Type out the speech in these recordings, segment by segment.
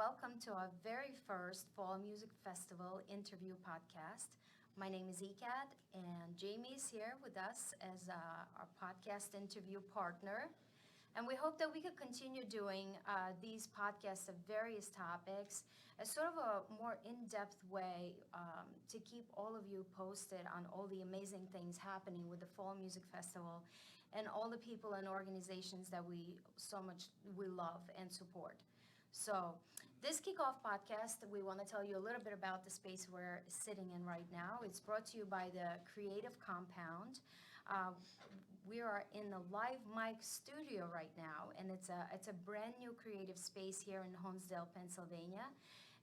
welcome to our very first Fall Music Festival interview podcast. My name is Ekat, and Jamie is here with us as our podcast interview partner. And we hope that we could continue doing these podcasts of various topics as sort of a more in-depth way to keep all of you posted on all the amazing things happening with the Fall Music Festival and all the people and organizations that we love and support. So, this kickoff podcast, we want to tell you a little bit about the space we're sitting in right now. It's brought to you by the Creative Compound. Uh, we are in the Live Mic studio right now, and it's a brand new creative space here in Honesdale, Pennsylvania.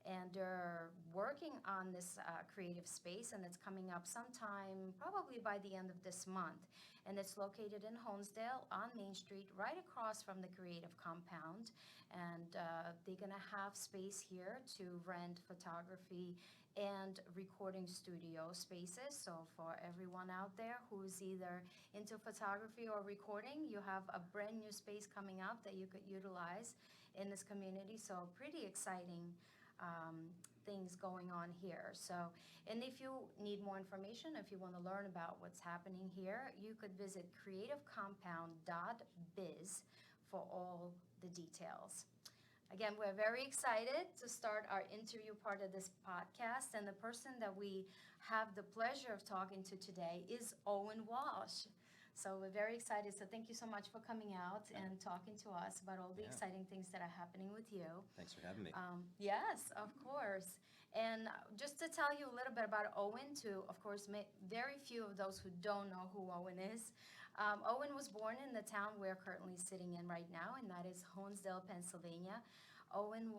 And they're working on this creative space, and it's coming up sometime probably by the end of this month. And it's located in Honesdale on Main Street, right across from the Creative Compound. And they're going to have space here to rent photography and recording studio spaces. So for everyone out there who's either into photography or recording, you have a brand new space coming up that you could utilize in this community. So pretty exciting things going on here. So, and if you need more information, if you want to learn about what's happening here, you could visit creativecompound.biz for all the details. Again, we're very excited to start our interview part of this podcast, and the person that we have the pleasure of talking to today is Owen Walsh. So we're very excited. So thank you so much for coming out and talking to us about all the exciting things that are happening with you. Thanks for having me. Yes, of course. And just to tell you a little bit about Owen, to, of course, very few of those who don't know who Owen is. Owen was born in the town we're currently sitting in right now, and that is Honesdale, Pennsylvania. Owen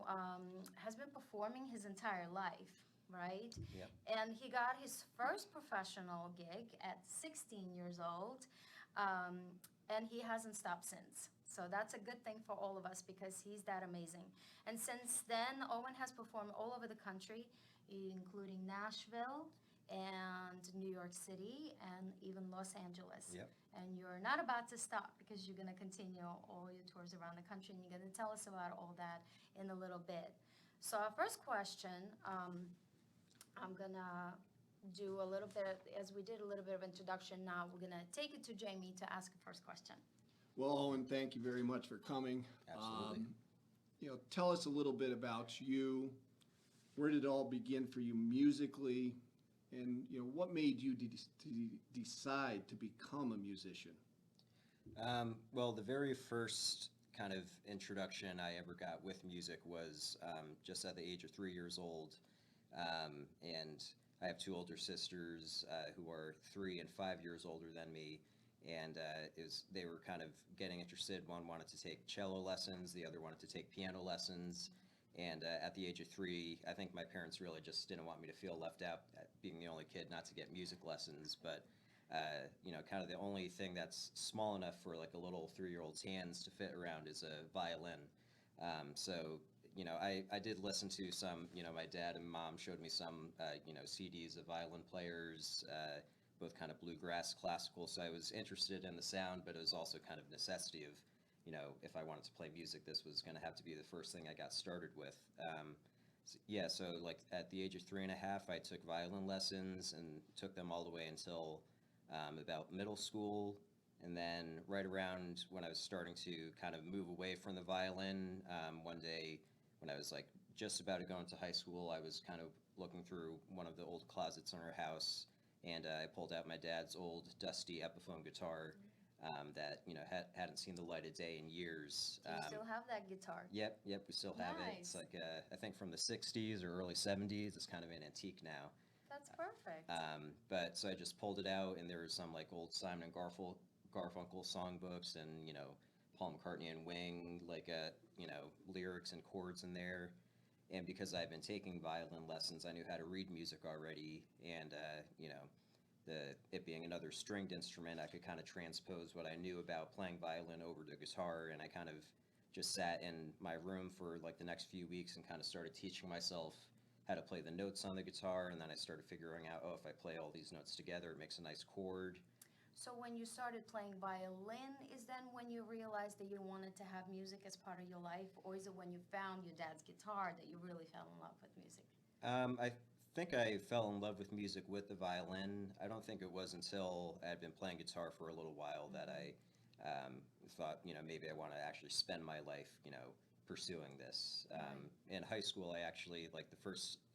has been performing his entire life, right? Yep. And he got his first professional gig at 16 years old, and he hasn't stopped since. So that's a good thing for all of us because he's that amazing. And since then, Owen has performed all over the country, including Nashville and New York City and even Los Angeles. Yep. And you're not about to stop because you're going to continue all your tours around the country, and you're going to tell us about all that in a little bit. So our first question, I'm gonna do a little bit, as we did a little bit of introduction, now we're gonna take it to Jamie to ask the first question. Well, Owen, thank you very much for coming. Absolutely. Tell us a little bit about you. Where did it all begin for you musically? And, what made you decide to become a musician? Well, the very first kind of introduction I ever got with music was just at the age of 3 years old. And I have two older sisters who are 3 and 5 years older than me, and they were kind of getting interested. One wanted to take cello lessons, the other wanted to take piano lessons, and at the age of 3, I think my parents really just didn't want me to feel left out, being the only kid not to get music lessons. But kind of the only thing that's small enough for like a little 3-year-old's hands to fit around is a violin. So I did listen to some, my dad and mom showed me some, CDs of violin players, both kind of bluegrass, classical. So I was interested in the sound, but it was also kind of necessity of, if I wanted to play music, this was going to have to be the first thing I got started with. So like at the age of 3.5, I took violin lessons and took them all the way until about middle school. And then right around when I was starting to kind of move away from the violin, one day when I was like just about to go into high school, I was kind of looking through one of the old closets in our house, and I pulled out my dad's old dusty Epiphone guitar that hadn't seen the light of day in years. Do you still have that guitar? Yep, we still have it. Nice. It's like I think from the 60s or early 70s. It's kind of an antique now. That's perfect. But so I just pulled it out, and there was some like old Simon and Garfunkel songbooks, and Paul McCartney and Wing, like lyrics and chords in there. And because I've been taking violin lessons, I knew how to read music already, and it being another stringed instrument, I could kind of transpose what I knew about playing violin over to guitar. And I kind of just sat in my room for like the next few weeks and kind of started teaching myself how to play the notes on the guitar. And then I started figuring out, if I play all these notes together, it makes a nice chord. So when you started playing violin, is then when you realized that you wanted to have music as part of your life, or is it when you found your dad's guitar that you really fell in love with music? I think I fell in love with music with the violin. I don't think it was until I had been playing guitar for a little while that I thought, maybe I want to actually spend my life, pursuing this. In high school, I actually,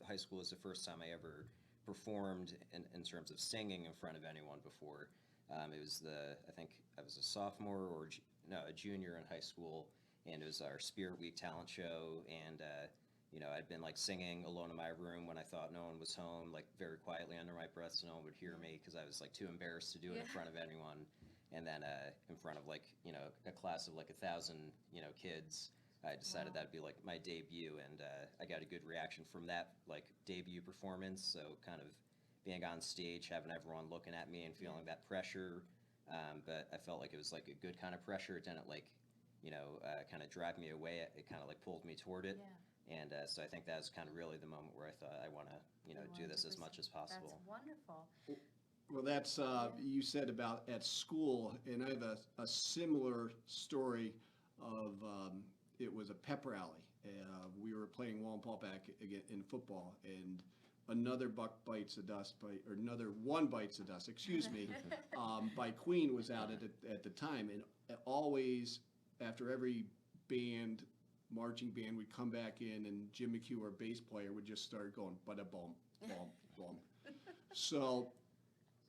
high school is the first time I ever performed in terms of singing in front of anyone before. It was I think I was a sophomore or, a junior in high school, and it was our Spirit Week talent show, and I'd been singing alone in my room when I thought no one was home, very quietly under my breath so no one would hear me because I was too embarrassed to do it in front of anyone. And then in front of a class of 1,000 kids, I decided that'd be my debut, and I got a good reaction from that debut performance. So kind of being on stage, having everyone looking at me and feeling that pressure, but I felt like it was a good kind of pressure. It didn't kind of drive me away. It kind of pulled me toward it. Yeah. And so I think that was kind of really the moment where I thought I want to do this as much as possible. That's wonderful. Well, that's, you said about at school, and I have a similar story of, it was a pep rally. We were playing Wallenpaupack again in football, and another buck bites the dust, or another one bites the dust, excuse me, by Queen was out at the time, and always after every marching band would come back in, and Jim McHugh, our bass player, would just start going bada boom, boom, boom. So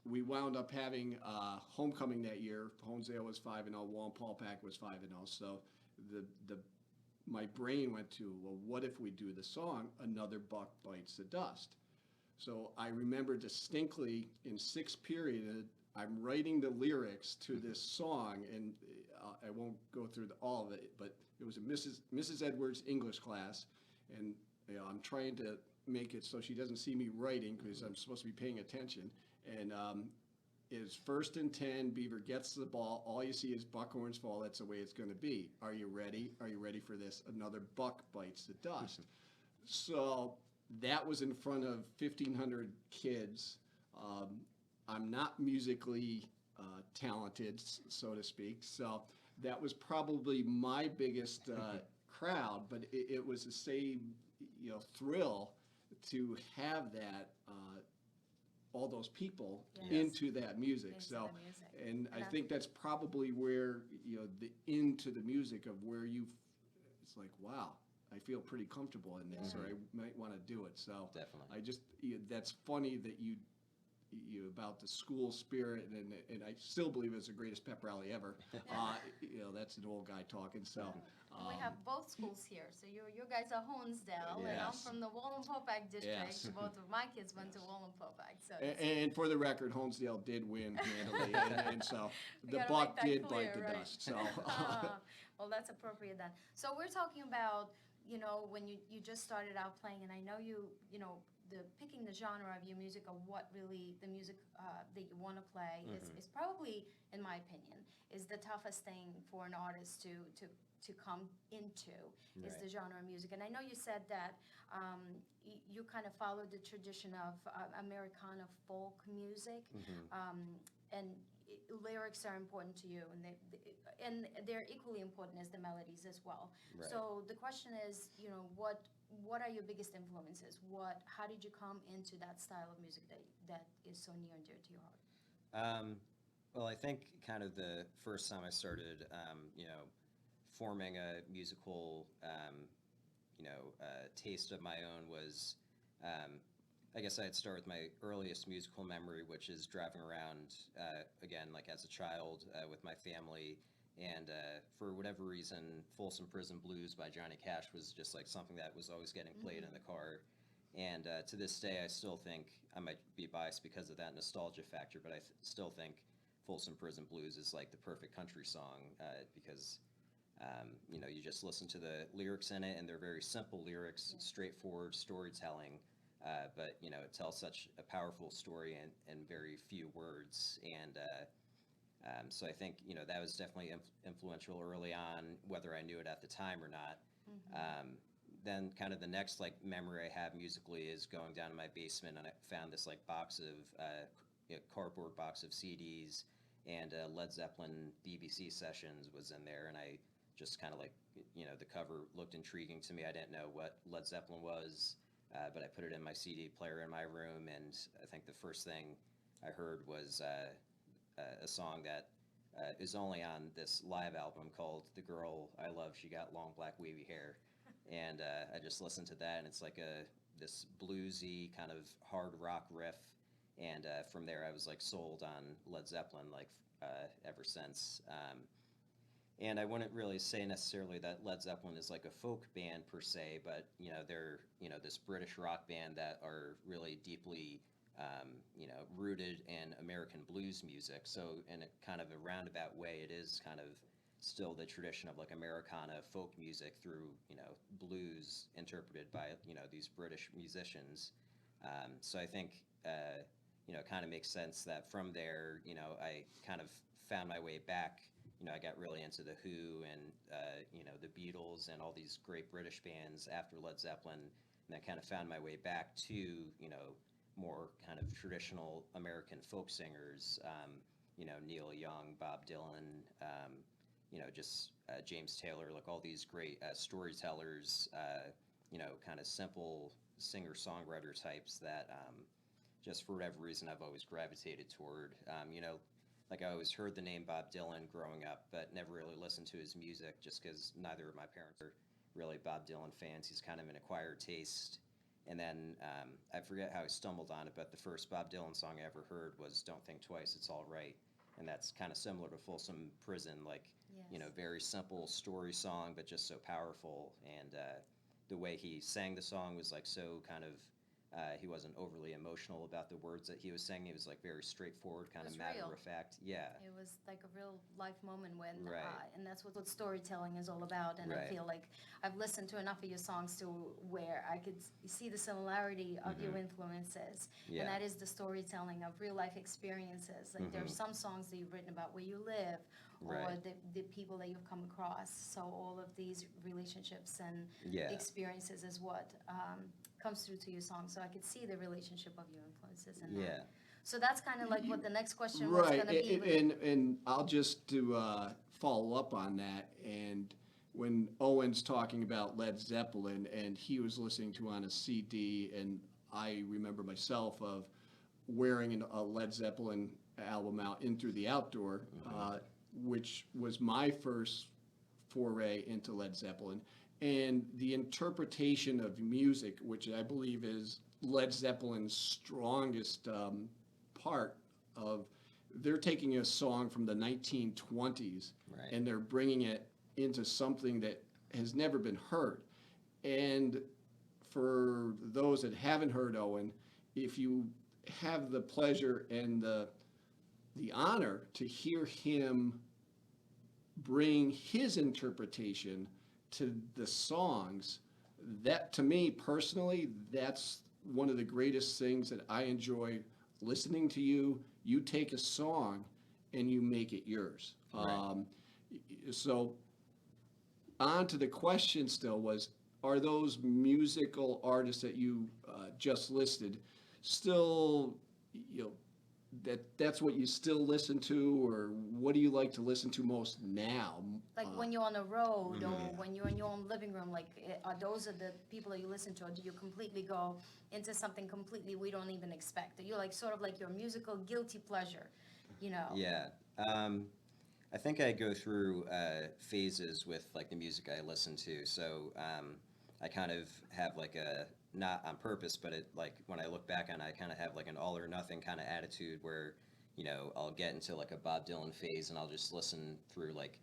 we wound up having homecoming that year. Honesdale was 5-0, Wallenpaupack was 5-0. So my brain went to, well, what if we do the song "Another Buck Bites the Dust"? So I remember distinctly in sixth period, I'm writing the lyrics to this song, and I won't go through all of it, but it was a Mrs. Edwards English class, and I'm trying to make it so she doesn't see me writing because I'm supposed to be paying attention. And it's 1st and 10, Beaver gets the ball, all you see is Buckhorns fall, that's the way it's going to be. Are you ready? Are you ready for this? Another buck bites the dust. So that was in front of 1,500 kids. I'm not musically talented, so to speak, so that was probably my biggest crowd, but it was the same thrill to have that all those people into that music. And I think that's probably where the into the music of where it's like, wow, I feel pretty comfortable in this, or I might want to do it. So Definitely. I just that's funny that you about the school spirit, and I still believe it's the greatest pep rally ever. That's an old guy talking. So we have both schools here. So you guys are Honesdale, and I'm Yes. from the Wallenpaupack district. Yes. Both of my kids went to Wallenpaupack. So and for the record, Honesdale did win handily, and so We the gotta buck make that did clear, bite the right? dust. So Well, that's appropriate then. So we're talking about, when you just started out playing, and I know picking the genre of your music, or what really the music that you want to play is probably, in my opinion, is the toughest thing for an artist to come into, is Right. the genre of music. And I know you said that you kind of followed the tradition of Americana folk music, and lyrics are important to you, and they're equally important as the melodies as well. Right. So the question is, what are your biggest influences? How did you come into that style of music that is so near and dear to your heart? Well, I think kind of the first time I started, forming a musical, taste of my own was, I guess I'd start with my earliest musical memory, which is driving around, again, as a child with my family. And for whatever reason, Folsom Prison Blues by Johnny Cash was just something that was always getting played in the car. And to this day, I still think, I might be biased because of that nostalgia factor, but I still think Folsom Prison Blues is the perfect country song because, you just listen to the lyrics in it, and they're very simple lyrics, straightforward storytelling, but, it tells such a powerful story in very few words. And so I think, that was definitely influential early on, whether I knew it at the time or not. Then kind of the next memory I have musically is going down to my basement, and I found this box of cardboard box of CDs, and Led Zeppelin BBC Sessions was in there, and I just kind of like, the cover looked intriguing to me. I didn't know what Led Zeppelin was, but I put it in my CD player in my room, and I think the first thing I heard was a song that is only on this live album called "The Girl I Love, She Got Long Black Wavy Hair," and I just listened to that, and it's like this bluesy kind of hard rock riff, and from there I was like sold on Led Zeppelin like ever since. And I wouldn't really say necessarily that Led Zeppelin is like a folk band per se, but they're this British rock band that are really deeply rooted in American blues music. So in a kind of a roundabout way, it is kind of still the tradition of like Americana folk music through blues interpreted by these British musicians. So I think it kind of makes sense that from there I kind of found my way back. I got really into the Who and the Beatles and all these great British bands after Led Zeppelin, and I kind of found my way back to more kind of traditional American folk singers, Neil Young, Bob Dylan, just James Taylor, like all these great storytellers, kind of simple singer-songwriter types that just for whatever reason I've always gravitated toward. Like I always heard the name Bob Dylan growing up, but never really listened to his music just because neither of my parents are really Bob Dylan fans. He's kind of an acquired taste. And then I forget how I stumbled on it, but the first Bob Dylan song I ever heard was "Don't Think Twice, It's All Right." And that's kind of similar to Folsom Prison, like, Yes. very simple story song, but just so powerful. And the way he sang the song was like so kind of, he wasn't overly emotional about the words that he was saying. He was like very straightforward, kind It of was matter real. of fact. Yeah. It was like a real life moment when, Right. and that's what storytelling is all about. And I Right. feel like I've listened to enough of your songs to where I could see the similarity of your influences. Yeah. And that is the storytelling of real life experiences. Like there are some songs that you've written about where you live or Right. the people that you've come across. So all of these relationships and Yeah. experiences is what comes through to your song. So I could see the relationship of your influences in that. Yeah. So that's kind of like what the next question was Right, going to be. and I'll just to follow up on that, and when Owen's talking about Led Zeppelin, and he was listening to on a CD, and I remember myself of wearing a Led Zeppelin album out In Through the Outdoor, which was my first foray into Led Zeppelin, and the interpretation of music, which I believe is Led Zeppelin's strongest part of, they're taking a song from the 1920s Right. and they're bringing it into something that has never been heard. And for those that haven't heard Owen, if you have the pleasure and the honor to hear him bring his interpretation to the songs, that to me personally, that's one of the greatest things that I enjoy listening to you. You take a song and you make it yours. Right. So on to the question still was, are those musical artists that you just listed still, that's what you still listen to, or what do you like to listen to most now? Like when you're on the road or when you're in your own living room, like are those are the people that you listen to, or do you completely go into something completely we don't even expect? Are you like sort of like your musical guilty pleasure, Yeah. I think I go through phases with like the music I listen to. So I kind of have like a, not on purpose, but it like when I look back on it, I kind of have like an all or nothing kind of attitude where, I'll get into like a Bob Dylan phase and I'll just listen through like,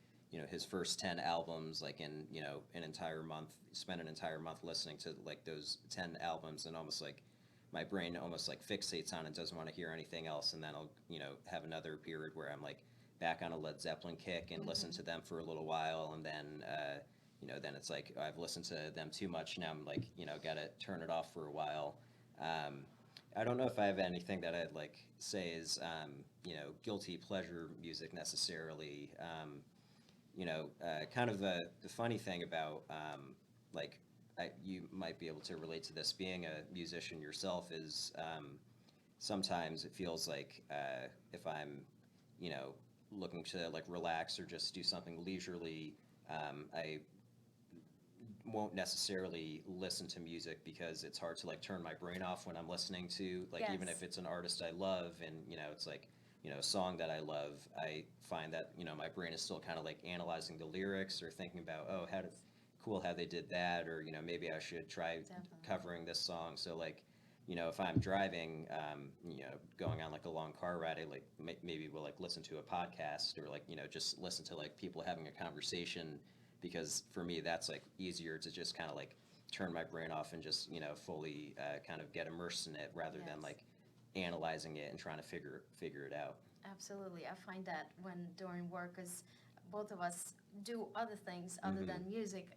his first 10 albums, like in, an entire month, spend an entire month listening to like those 10 albums, and almost like my brain almost like fixates on it, doesn't want to hear anything else. And then I'll, have another period where I'm like back on a Led Zeppelin kick and listen to them for a little while. And then, then it's like, I've listened to them too much. Now I'm like, got to turn it off for a while. I don't know if I have anything that I'd like say is, guilty pleasure music necessarily. Kind of the funny thing about, like, you might be able to relate to this, being a musician yourself is sometimes it feels like if I'm, looking to like relax or just do something leisurely, I won't necessarily listen to music because it's hard to like turn my brain off when I'm listening to like even Yes. if it's an artist I love and it's like a song that I love. I find that my brain is still kind of like analyzing the lyrics or thinking about, oh, cool how they did that, or maybe I should try Definitely. covering this song. So like if I'm driving, going on like a long car ride, I like maybe will like listen to a podcast or like just listen to like people having a conversation, because for me that's like easier to just kind of like turn my brain off and just fully kind of get immersed in it rather than Yes. like analyzing it and trying to figure it out. Absolutely. I find that when during work, because both of us do other things other Mhm. than music,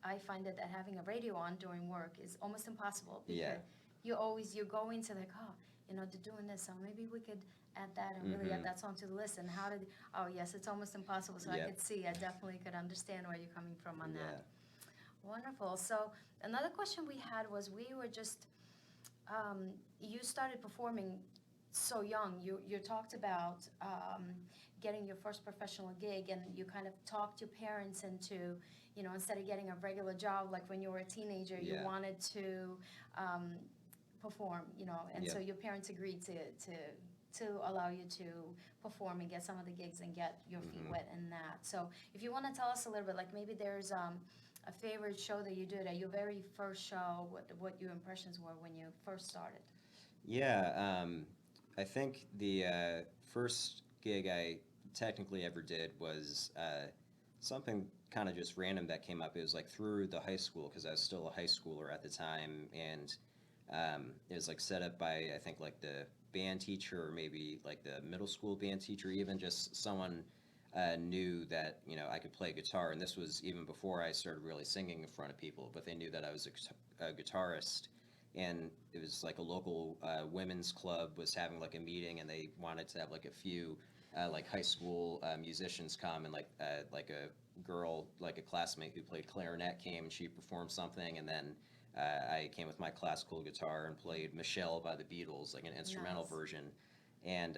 I find that having a radio on during work is almost impossible because Yeah. you go into like, oh, they're doing this, so maybe we could add that and really add Mhm. that song to the list. And how did? Oh, yes, it's almost impossible. So I Yep. could see, I definitely could understand where you're coming from on Yeah. that. Wonderful. So another question we had was we were just you started performing so young. You talked about getting your first professional gig, and you kind of talked your parents into, instead of getting a regular job, like when you were a teenager, you Yeah. wanted to perform, and so Yep. your parents agreed to allow you to perform and get some of the gigs and get your feet Mhm. wet in that. So if you want to tell us a little bit, like maybe there's a favorite show that you did at your very first show, what your impressions were when you first started. Yeah, I think the first gig I technically ever did was something kind of just random that came up. It was like through the high school because I was still a high schooler at the time, and it was like set up by I think like the band teacher or maybe like the middle school band teacher, even just someone knew that I could play guitar, and this was even before I started really singing in front of people. But they knew that I was a guitarist, and it was like a local women's club was having like a meeting, and they wanted to have like a few like high school musicians come, and like a girl, like a classmate who played clarinet came and she performed something, and then I came with my classical guitar and played Michelle by the Beatles, like an instrumental Nice. version. And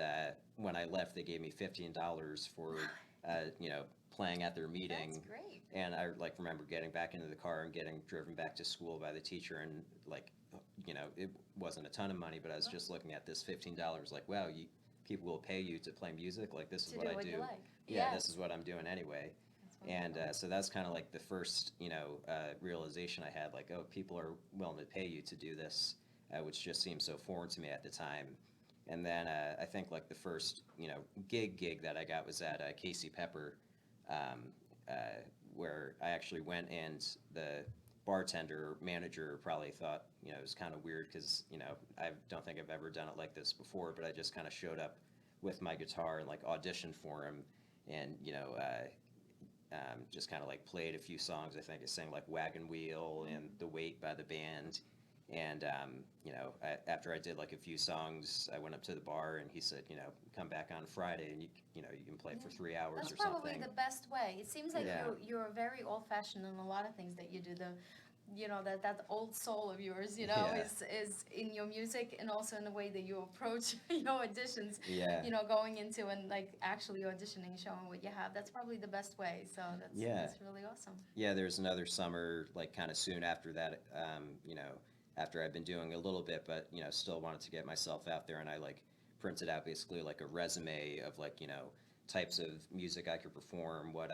when I left, they gave me $15 for playing at their meeting. That's great. And I like remember getting back into the car and getting driven back to school by the teacher, and like it wasn't a ton of money, but I was Right. just looking at this $15 like, wow, people will pay you to play music, like this is To what do I what do. you like. Yeah, Yes. this is what I'm doing anyway. That's And wonderful. so that's kind of like the first realization I had, like, oh, people are willing to pay you to do this, which just seemed so foreign to me at the time. And then I think like the first gig that I got was at Casey Pepper, um, uh, where I actually went, and the bartender manager probably thought it was kind of weird because I don't think I've ever done it like this before, but I just kind of showed up with my guitar and like auditioned for him, and just kind of like played a few songs. I think I sang like Wagon Wheel and The Weight by the band. And, after I did like a few songs, I went up to the bar and he said, come back on Friday and you can play for 3 hours That's or probably something. the best way. It seems like Yeah. you're very old-fashioned in a lot of things that you do. That old soul of yours, Yeah. is in your music and also in the way that you approach your auditions. Yeah. Going into and like actually auditioning, showing what you have. That's probably the best way. So Yeah. that's really awesome. Yeah, there's another summer, like kind of soon after that, after I've been doing a little bit, but, still wanted to get myself out there, and I like printed out basically like a resume of like, types of music I could perform, what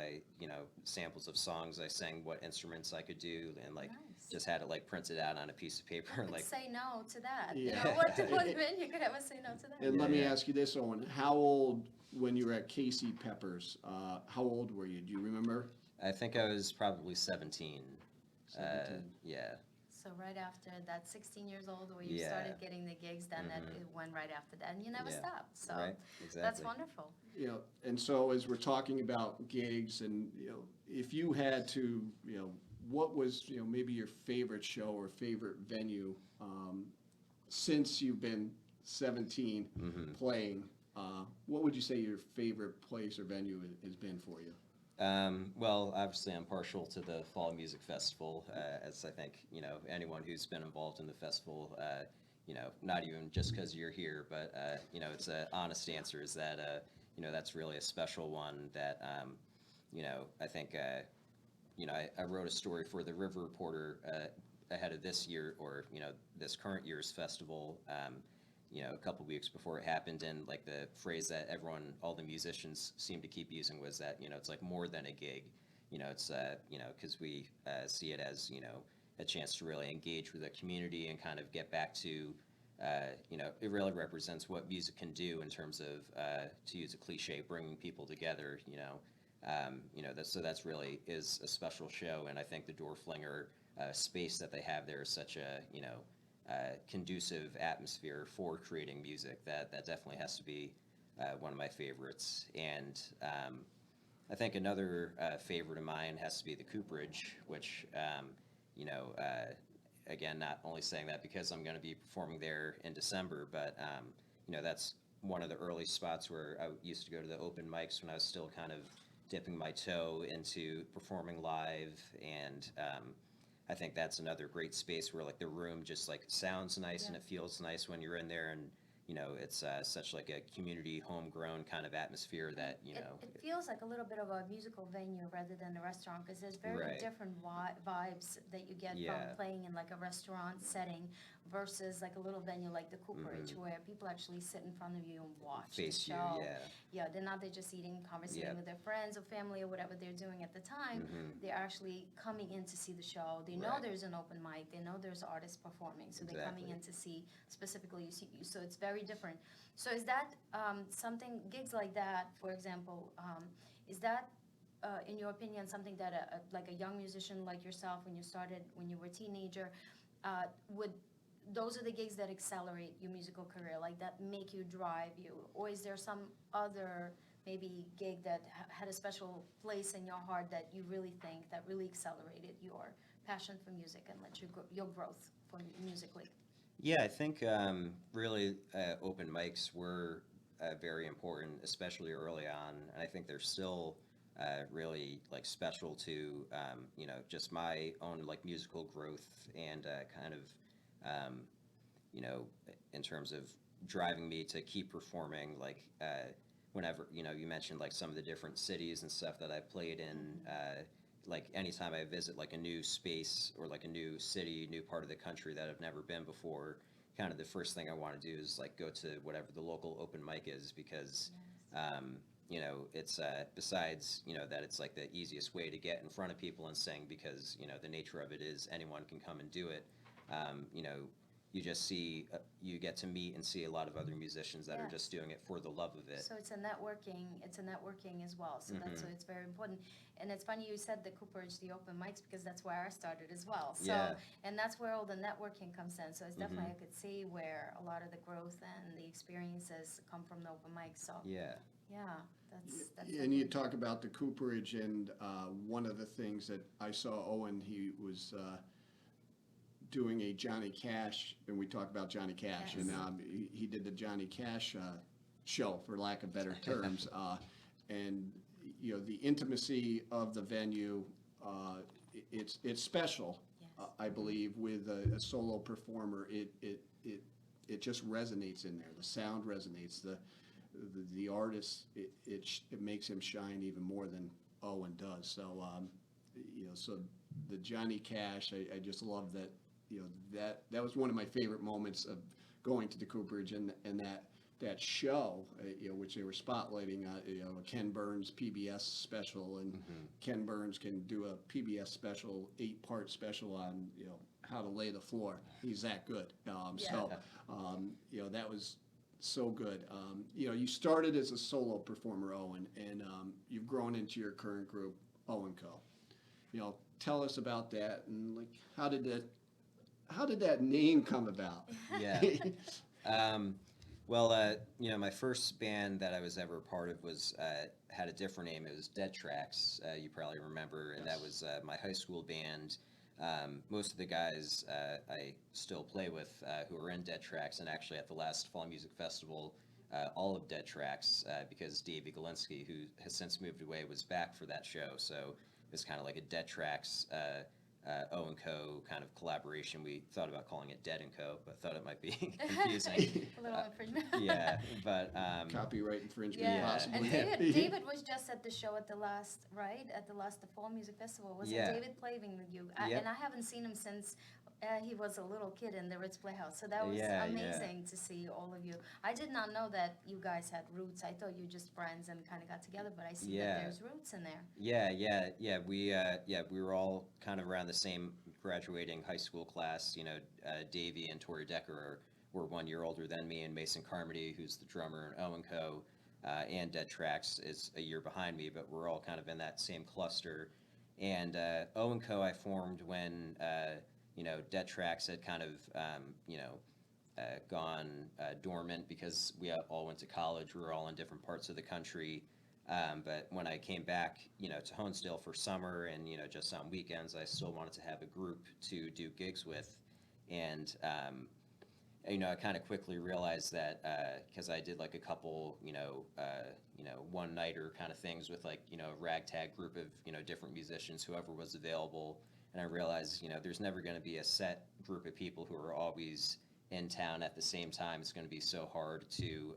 samples of songs I sang, what instruments I could do, and like Nice. just had it like printed out on a piece of paper. Could Like, say no to that. Yeah. What then you could ever say no to that. And let me Yeah. ask you this, Owen, how old, when you were at Casey Peppers, how old were you? Do you remember? I think I was probably 17. 17. Yeah. So right after that, 16 years old, where you Yeah. started getting the gigs, then that Mhm. it went right after that, and you never Yeah. stopped. So Right, that's exactly. wonderful. And so as we're talking about gigs and, if you had to, what was, maybe your favorite show or favorite venue, since you've been 17 Mhm. playing, what would you say your favorite place or venue has been for you? Well, obviously, I'm partial to the Fall Music Festival, as I think anyone who's been involved in the festival, not even just because you're here, but it's an honest answer is that that's really a special one that, I think, I wrote a story for the River Reporter ahead of this year, or, this current year's festival, a couple weeks before it happened, and like the phrase that all the musicians seem to keep using was that, it's like more than a gig. It's, because we see it as, a chance to really engage with the community and kind of get back to, it really represents what music can do in terms of, to use a cliche, bringing people together, so that's really is a special show. And I think the Door Flinger space that they have there is such a, conducive atmosphere for creating music that definitely has to be one of my favorites. And I think another favorite of mine has to be the Cooperage, which, again, not only saying that because I'm going to be performing there in December, but, that's one of the early spots where I used to go to the open mics when I was still kind of dipping my toe into performing live. And I think that's another great space where like the room just like sounds nice and it feels nice when you're in there, and it's such like a community homegrown kind of atmosphere that It feels like a little bit of a musical venue rather than a restaurant, because there's very Right. different vibes that you get Yeah. from playing in like a restaurant setting versus like a little venue like the Cooperage, where people actually sit in front of you and watch Face the you, show. yeah. Yeah, they're not, they're just eating, conversating Yep. with their friends or family or whatever they're doing at the time. They're actually coming in to see the show. They know Right. there's an open mic. They know there's artists performing. So they're coming Exactly. in to see specifically you. So it's very different. So is that something, gigs like that, for example, is that, in your opinion, something that like a young musician like yourself, when you started, when you were a teenager, those are the gigs that accelerate your musical career, like that make you, drive you? Or is there some other maybe gig that had a special place in your heart that you really think that really accelerated your passion for music and let your growth for musically? Yeah, I think really open mics were very important, especially early on. And I think they're still really like special to just my own like musical growth and kind of in terms of driving me to keep performing. Like whenever you mentioned like some of the different cities and stuff that I've played in. Like anytime I visit like a new space or like a new city, new part of the country that I've never been before, kind of the first thing I want to do is like go to whatever the local open mic is, because it's besides that it's like the easiest way to get in front of people and sing, because the nature of it is anyone can come and do it. You just see you get to meet and see a lot of other musicians that are just doing it for the love of it. So it's a networking as well. So that's, so it's very important. And it's funny you said the Cooperage, the open mics, because that's where I started as well. So Yeah. and that's where all the networking comes in. So it's definitely, I could see where a lot of the growth and the experiences come from the open mics. So Yeah. that's And you talk about the Cooperage, and one of the things that I saw Owen, he was doing a Johnny Cash, and we talk about Johnny Cash, Yes. and he did the Johnny Cash show, for lack of better terms, and the intimacy of the venue, it's special. Yes. I believe with a solo performer, it just resonates in there. The sound resonates. The artist, it makes him shine even more than Owen does. So so the Johnny Cash, I just love that. That was one of my favorite moments of going to the Cooperage, and that show, which they were spotlighting, a Ken Burns PBS special, and Ken Burns can do a PBS special, 8-part special on how to lay the floor. He's that good. So that was so good. You started as a solo performer, Owen, and you've grown into your current group, Owen Co. Tell us about that, and like how did that name come about? Yeah. Well, my first band that I was ever a part of was had a different name. It was Dead Tracks. You probably remember, and that was my high school band. Most of the guys I still play with who are in Dead Tracks, and actually at the last Fall Music Festival, all of Dead Tracks, because Davey Galinsky, who has since moved away, was back for that show. So it was kind of like a Dead Tracks O and Co. kind of collaboration. We thought about calling it Dead and Co., but thought it might be confusing. A little infringement. Yeah, but Copyright infringement, Yeah, possibly. and David was just at the show at the last, right? At the last Fall Music Festival. Was Yeah. it David playing with you? Yep. And I haven't seen him since he was a little kid in the Ritz Playhouse. So that was Yeah, yeah. amazing to see all of you. I did not know that you guys had roots. I thought you were just friends and kind of got together, but I see Yeah. that there's roots in there. Yeah. We were all kind of around the same graduating high school class. You know, Davey and Tori Decker were 1 year older than me, and Mason Carmody, who's the drummer in O and Co. And Dead Tracks is a year behind me, but we're all kind of in that same cluster. And O and Co. I formed when Dead Tracks had kind of gone dormant because we all went to college. We were all in different parts of the country. But when I came back, to Honesdale for summer and, just on weekends, I still wanted to have a group to do gigs with. And, I kind of quickly realized that because I did like a couple, one-nighter kind of things with like, a ragtag group of, different musicians, whoever was available. And I realized, there's never going to be a set group of people who are always in town at the same time. It's going to be so hard to,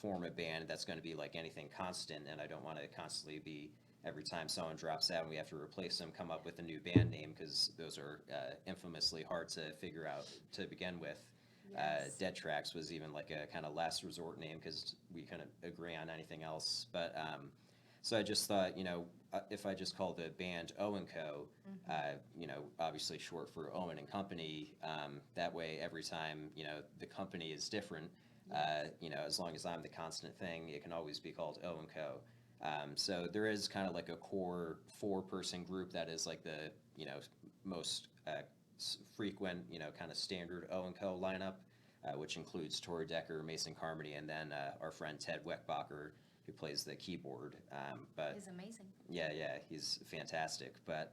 form a band that's going to be like anything constant. And I don't want to constantly be, every time someone drops out and we have to replace them, come up with a new band name, because those are infamously hard to figure out to begin with. Yes. Dead Tracks was even like a kind of last resort name because we couldn't agree on anything else. But so I just thought, if I just call the band O and Co., obviously short for Owen and Company, that way every time, the company is different, as long as I'm the constant thing, it can always be called O and Co. So there is kind of like a core 4-person group that is like the, most frequent, kind of standard O and Co. lineup, which includes Tori Decker, Mason Carmody, and then our friend Ted Weckbacher, who plays the keyboard. But He's amazing. yeah, he's fantastic. But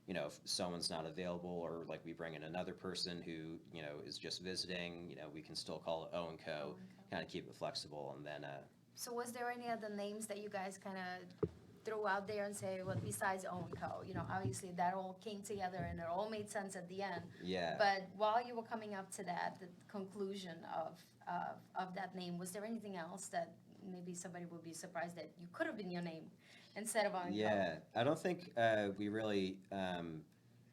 if someone's not available, or like we bring in another person who is just visiting, we can still call it O and Co. Kind of keep it flexible, and then. So was there any other names that you guys kind of threw out there and say, well, besides O and Co? Obviously that all came together and it all made sense at the end. Yeah. But while you were coming up to that, the conclusion of that name, was there anything else that maybe somebody would be surprised that you could have been your name instead of O and Co? Yeah, I don't think we really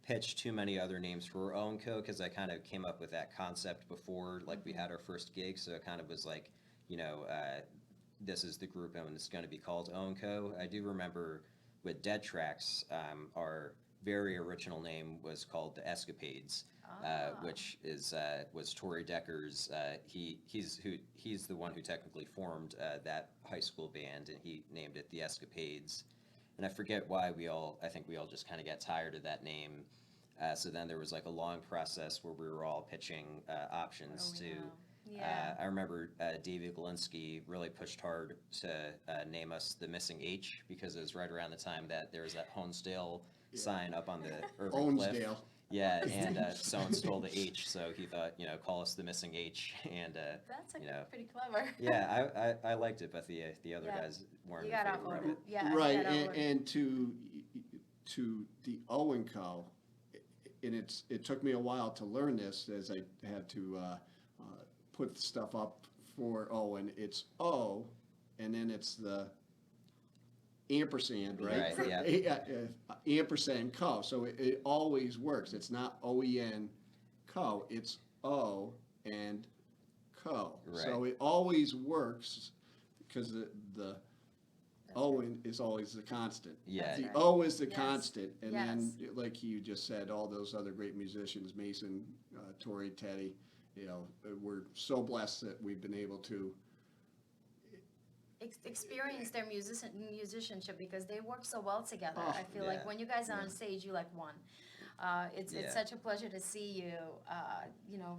pitched too many other names for O and Co, because I kind of came up with that concept before, like we had our first gig, so it kind of was like, this is the group and it's going to be called O and Co. I do remember with Dead Tracks, our very original name was called the Escapades, which was Tori Decker's. He's the one who technically formed that high school band, and he named it the Escapades. And I forget why I think we all just kind of got tired of that name. So then there was like a long process where we were all pitching options to. Yeah. I remember David Galinsky really pushed hard to name us the Missing H, because it was right around the time that there was that Honesdale sign up on the urban cliff. Owen'sdale. Yeah, and someone stole the H, so he thought, call us the Missing H, and That's pretty clever. yeah, I liked it, but the other guys weren't. You got in favor of it. Yeah. Right, you got outvoted. and to the O and Co, and it took me a while to learn this, as I had to put stuff up for Owen. It's O, and then it's the ampersand, right? Right, yeah. Ampersand Co. So it always works. It's not OEN Co. It's O and Co. Right. So it always works because the Owen is always the constant. Yeah. The right. O is the Yes. constant, and then, Yes. like you just said, all those other great musicians, Mason, Tori, Teddy, we're so blessed that we've been able to. Experience their musicianship, because they work so well together. Oh, I feel like yeah. when you guys are on stage, you're like one. It's Yeah. such a pleasure to see you,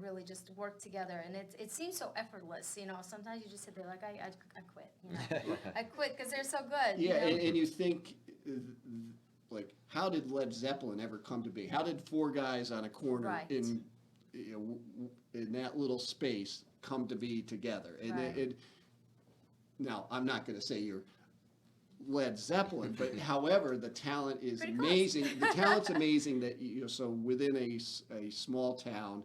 really just work together, and it seems so effortless. Sometimes you just sit there like I quit. I quit because they're so good. Yeah, and you think, like, how did Led Zeppelin ever come to be? How did 4 guys on a corner Right. in that little space come to be together? And Right. now, I'm not going to say you're Led Zeppelin, but however, the talent is Pretty close. amazing. The talent's amazing that, so within a small town,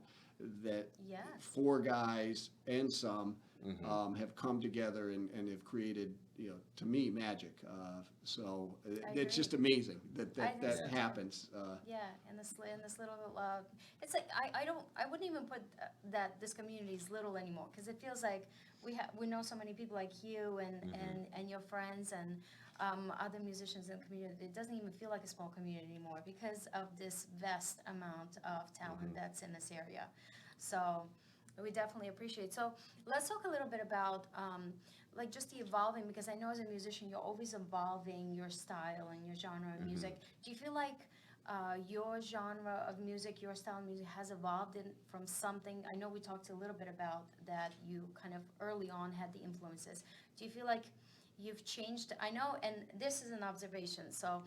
that Yes. 4 guys and some Mhm. have come together and have created, to me, magic. So I it's just agree. amazing that I think so. happens. Yeah, in this little, it's like I wouldn't even put that this community is little anymore because it feels like we know so many people like you and your friends and other musicians in the community. It doesn't even feel like a small community anymore because of this vast amount of talent that's in this area. So we definitely appreciate. So let's talk a little bit about like just the evolving, because I know as a musician you're always evolving your style and your genre of music. Do you feel like your genre of music, your style of music has evolved from something? I know we talked a little bit about that you kind of early on had the influences. Do you feel like you've changed? I know, and this is an observation. So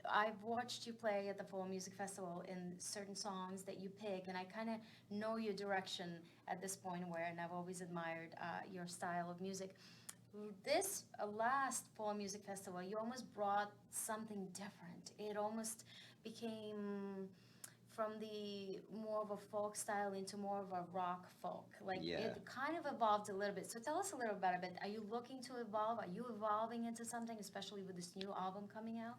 I've watched you play at the Fall Music Festival in certain songs that you pick, and I kind of know your direction at this point and I've always admired your style of music. This last Fall Music Festival, you almost brought something different. It almost became from the more of a folk style into more of a rock folk. Like Yeah. it kind of evolved a little bit. So tell us a little bit about it. Are you looking to evolve? Are you evolving into something, especially with this new album coming out?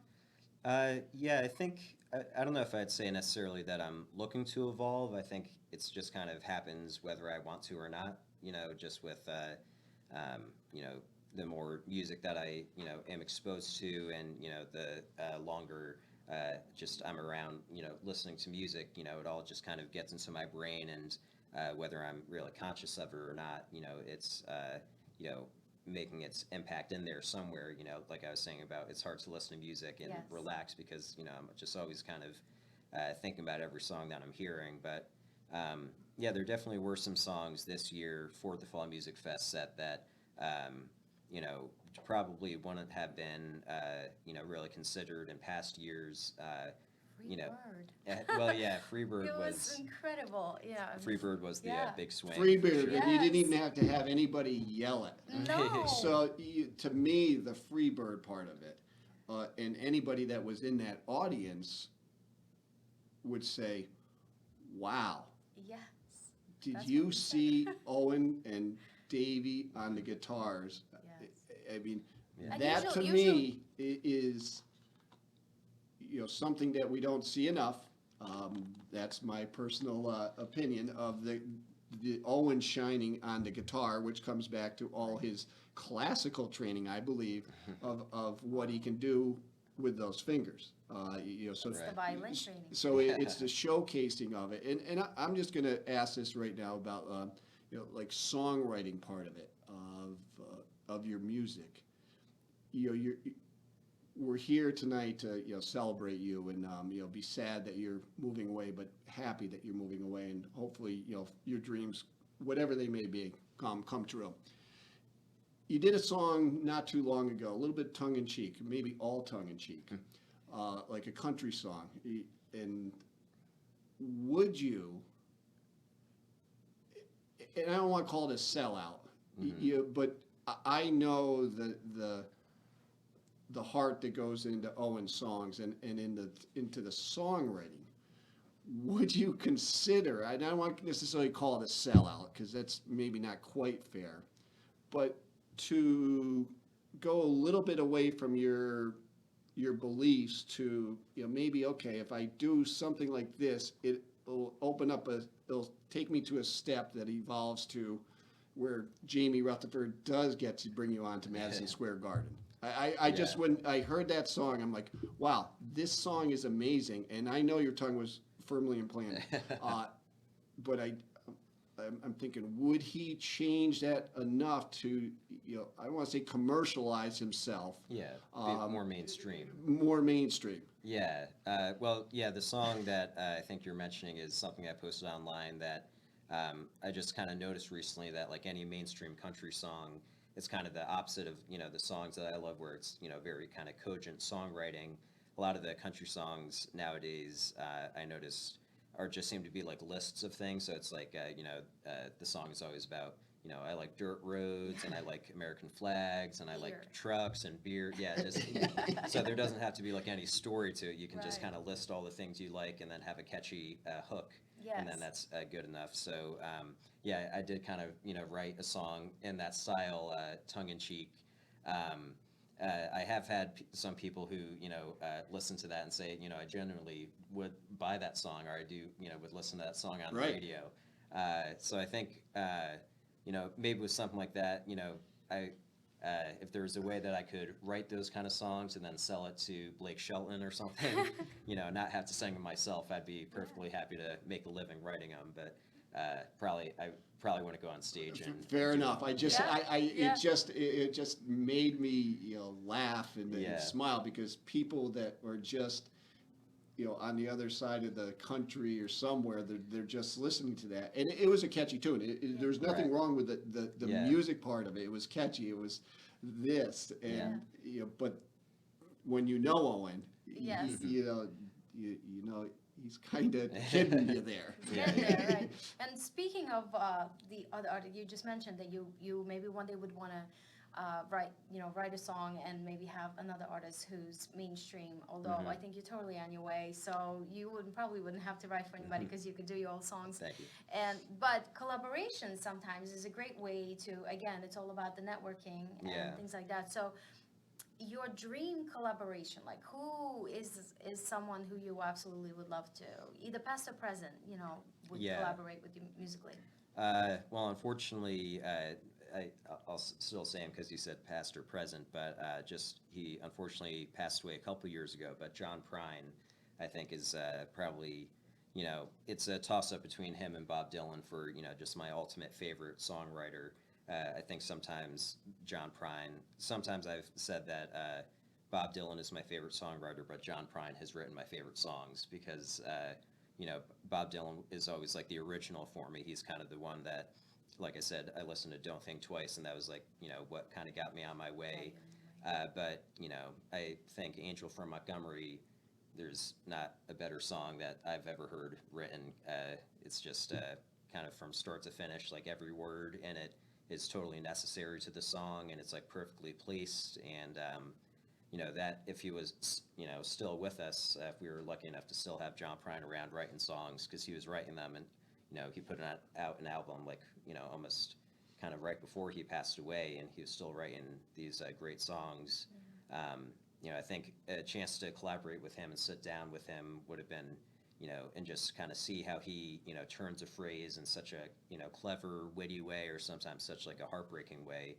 Yeah, I think I don't know if I'd say necessarily that I'm looking to evolve. I think it's just kind of happens whether I want to or not. Just with you know the more music that I am exposed to, and the longer just I'm around listening to music. It all just kind of gets into my brain, and whether I'm really conscious of it or not, it's you know making its impact in there somewhere. Like I was saying about, it's hard to listen to music and Yes. relax because I'm just always kind of thinking about every song that I'm hearing. But yeah, there definitely were some songs this year for the Fall Music Fest set that you know probably wouldn't have been really considered in past years. Free You know, Bird. well, yeah, Freebird It was was incredible. Yeah. Freebird was the Yeah. big swing. Freebird, for sure. and you didn't Yes. even have to have anybody yell it. No. So to me, the Freebird part of it, and anybody that was in that audience would say, "Wow, Yes. did That's you what we said." see Owen and Davey on the guitars?" Yes. I mean, Yeah. And that to usually- me is something that we don't see enough. That's my personal opinion of the Owen shining on the guitar, which comes back to all his classical training, I believe, of what he can do with those fingers. So It's the violin training. so it's the showcasing of it, and I'm just going to ask this right now about like songwriting part of it of your music. We're here tonight to celebrate you and be sad that you're moving away, but happy that you're moving away, and hopefully your dreams, whatever they may be, come true. You did a song not too long ago, a little bit tongue in cheek, maybe all tongue in cheek, like a country song. And would you? And I don't want to call it a sellout, but I know the heart that goes into Owen's songs and into the songwriting. Would you consider? I don't want to necessarily call it a sellout because that's maybe not quite fair, but to go a little bit away from your beliefs to maybe, okay, if I do something like this, it will open up it'll take me to a step that evolves to where Jamie Rutherford does get to bring you on to Madison Square Garden. I just, when I heard that song, I'm like, wow, this song is amazing, and I know your tongue was firmly implanted, but I'm thinking, would he change that enough to, I don't want to say commercialize himself? Yeah, be more mainstream. More mainstream. Yeah. Well, yeah, the song that I think you're mentioning is something I posted online that I just kind of noticed recently, that like any mainstream country song, it's kind of the opposite of, the songs that I love, where it's, very kind of cogent songwriting. A lot of the country songs nowadays, I noticed, are just seem to be like lists of things. So it's like, the song is always about, I like dirt roads, and I like American flags, and I Beer. like trucks and beer. Yeah, just so there doesn't have to be like any story to it. You can just Right. kind of list all the things you like, and then have a catchy hook, and then Yes. that's good enough. So yeah, I did kind of write a song in that style, tongue in cheek. Um, I have had some people who listen to that and say, I genuinely would buy that song, or I do would listen to that song on the Right. radio. So I think maybe with something like that, I if there was a way that I could write those kind of songs and then sell it to Blake Shelton or something, not have to sing them myself, I'd be perfectly happy to make a living writing them. But I probably want to go on stage and Fair do enough. it. I just, Yeah, I yeah. it just made me, laugh and Yeah. smile, because people that were just, on the other side of the country or somewhere, they're just listening to that, and it was a catchy tune. There's nothing Right. wrong with the Yeah. music part of it. It was catchy. It was this, and but when Owen, Yes. you know he's kind of kidding you there. Yeah, Get yeah. there, right. And speaking of the other artist, you just mentioned that you maybe one day would want to write a song and maybe have another artist who's mainstream. Although I think you're totally on your way, so you probably wouldn't have to write for anybody because you could do your own songs. Thank you. But collaboration sometimes is a great way to, again, it's all about the networking and Yeah. things like that. So your dream collaboration, like who is someone who you absolutely would love to, either past or present, would Yeah. collaborate with you musically? Well, unfortunately, I'll still say him because you said past or present, but he unfortunately passed away a couple years ago. But John Prine, I think, is probably, it's a toss-up between him and Bob Dylan for, just my ultimate favorite songwriter. I think sometimes sometimes I've said that Bob Dylan is my favorite songwriter, but John Prine has written my favorite songs because, Bob Dylan is always like the original for me. He's kind of the one that, like I said, I listened to Don't Think Twice, and that was like, what kind of got me on my way. But, I think Angel from Montgomery, there's not a better song that I've ever heard written. It's just kind of from start to finish, like every word in it is totally necessary to the song, and it's like perfectly placed. And, that if he was, still with us, if we were lucky enough to still have John Prine around writing songs, because he was writing them, and he put out an album like, almost kind of right before he passed away, and he was still writing these great songs. I think a chance to collaborate with him and sit down with him would have been, and just kind of see how he, turns a phrase in such a, clever, witty way, or sometimes such like a heartbreaking way,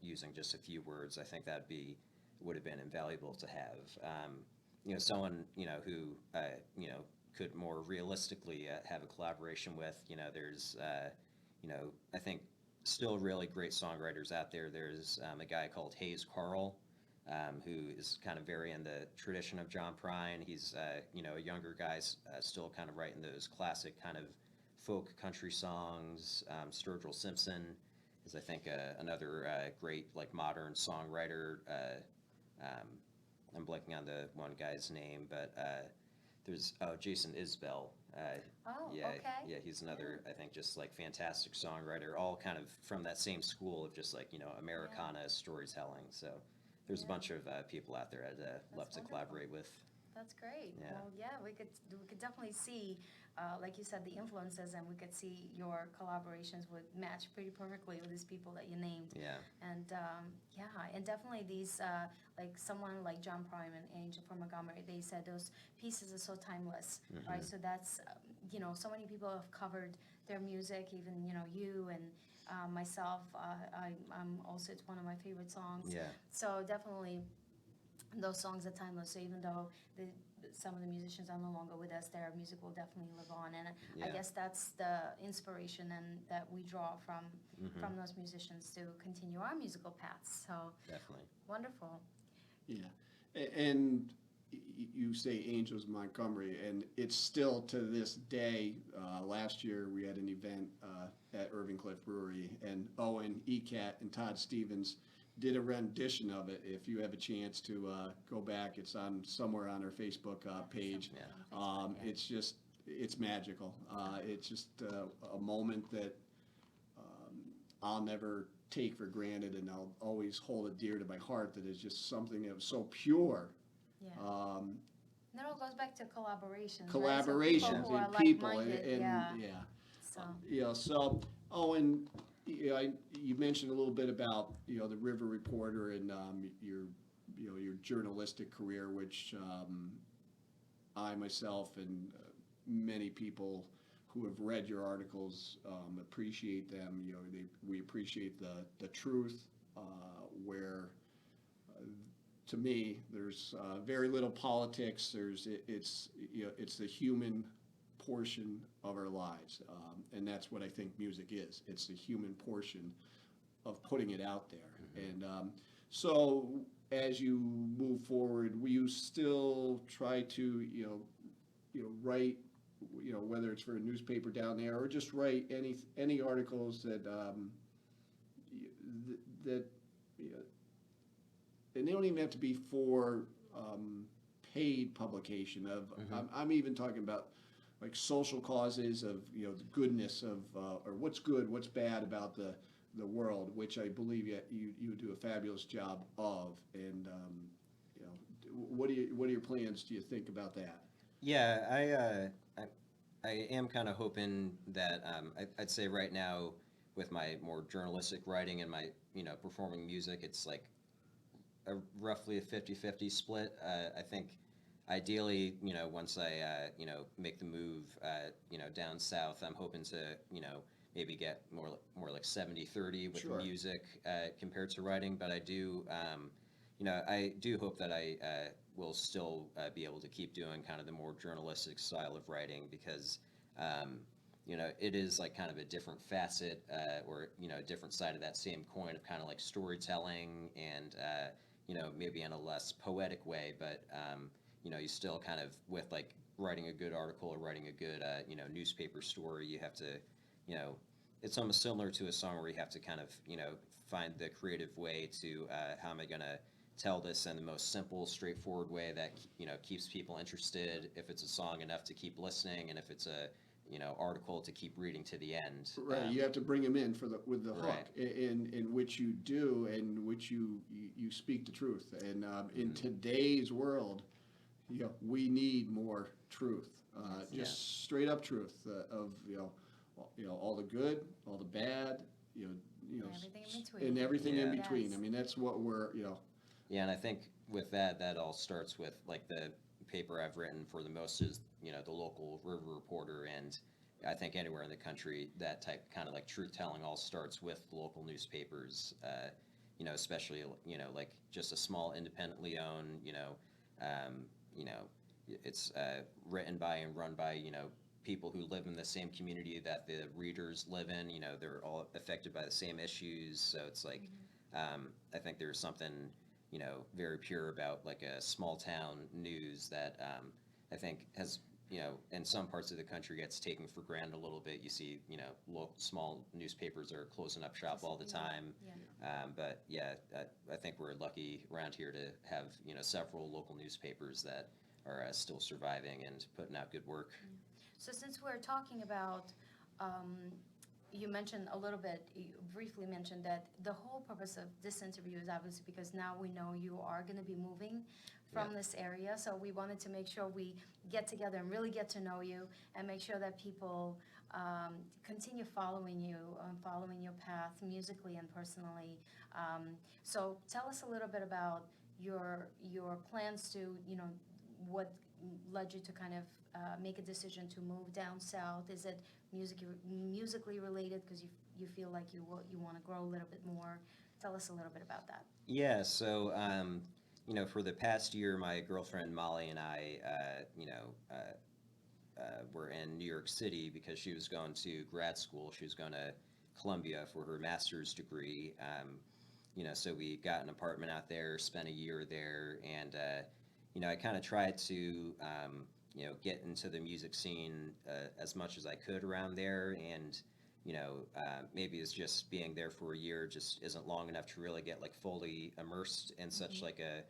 using just a few words. I think would have been invaluable to have. Someone, who, could more realistically have a collaboration with. There's, I think still really great songwriters out there. There's a guy called Hayes Carl, who is kind of very in the tradition of John Prine. He's, a younger guy, still kind of writing those classic kind of folk country songs. Sturgill Simpson is, I think, another great like modern songwriter. I'm blanking on the one guy's name, but there's Jason Isbell. Yeah, Okay. yeah, he's another, I think, just like fantastic songwriter, all kind of from that same school of just like, Americana storytelling. So there's a bunch of people out there I'd love to wonderful. collaborate with. That's great. Yeah. Well, yeah, we could definitely see, like you said, the influences, and we could see your collaborations would match pretty perfectly with these people that you named. Yeah. And and definitely these, like someone like John Prine and Angel from Montgomery, they said those pieces are so timeless, right? So that's, so many people have covered their music, even, you and myself. I'm also, it's one of my favorite songs. Yeah. So definitely those songs are timeless. So even though some of the musicians are no longer with us, their music will definitely live on. And I Yeah. guess that's the inspiration and that we draw from those musicians to continue our musical paths. So Definitely. wonderful. Yeah, and you say Angels Montgomery, and it's still to this day. Last year we had an event at Irving Cliff Brewery, and Owen, Ekat, and Todd Stevens did a rendition of it. If you have a chance to go back, it's on somewhere on our Facebook page. Yeah. It's magical. It's just a moment that I'll never take for granted, and I'll always hold it dear to my heart, that is just something that was so pure. Yeah. Um, And it all goes back to collaboration. Collaborations Right? and people, like-minded, yeah. So, So, Owen, you mentioned a little bit about, the River Reporter and, your journalistic career, which, I myself and many people who have read your articles, appreciate them. We appreciate the truth, where, to me, there's very little politics. It's the human portion of our lives, and that's what I think music is. It's the human portion of putting it out there. And so, as you move forward, will you still try to, write, whether it's for a newspaper down there, or just write any articles that that and they don't even have to be for paid publication of. I'm even talking about like social causes of, the goodness of, or what's good, what's bad about the world, which I believe you do a fabulous job of. And what are your plans, do you think, about that? Yeah, I am kind of hoping that I'd say right now with my more journalistic writing and my performing music, it's like roughly a 50-50 split. I think ideally, once I make the move down south, I'm hoping to maybe get more like 70-30 with Sure. music compared to writing. But I do I do hope that I will still be able to keep doing kind of the more journalistic style of writing, because it is like kind of a different facet or a different side of that same coin of kind of like storytelling and maybe in a less poetic way, but you still kind of, with like writing a good article or writing a good newspaper story, you have to it's almost similar to a song where you have to kind of find the creative way to how am I gonna tell this in the most simple, straightforward way that keeps people interested, if it's a song enough to keep listening, and if it's a article to keep reading to the end. Right, you have to bring them in with the hook, Right. in which you do, and which you speak the truth. And in today's world, we need more truth, just straight up truth of all the good, all the bad, everything in between. and everything in Yeah. between. Yes. I mean, that's what we're. Yeah, and I think with that all starts with like the paper I've written for the most is the local River Reporter, and I think anywhere in the country that type kind of like truth telling all starts with the local newspapers. Especially like just a small independently owned it's written by and run by people who live in the same community that the readers live in. They're all affected by the same issues, so it's like I think there's something very pure about like a small town news that I think has in some parts of the country gets taken for granted a little bit. You see small newspapers are closing up shop all the time. But yeah, I think we're lucky around here to have several local newspapers that are still surviving and putting out good work. So since we're talking about, you mentioned a little bit, you briefly mentioned that the whole purpose of this interview is obviously because now we know you are going to be moving from this area. So we wanted to make sure we get together and really get to know you and make sure that people continue following you, following your path musically and personally. So tell us a little bit about your plans to, what led you to kind of make a decision to move down south. Is it musically related because you feel like you want to grow a little bit more? Tell us a little bit about that. Yeah, so for the past year, my girlfriend Molly and I were in New York City because she was going to grad school. She was going to Columbia for her master's degree. So we got an apartment out there, spent a year there, and I kind of tried to get into the music scene as much as I could around there, and maybe it's just being there for a year just isn't long enough to really get like fully immersed in such like a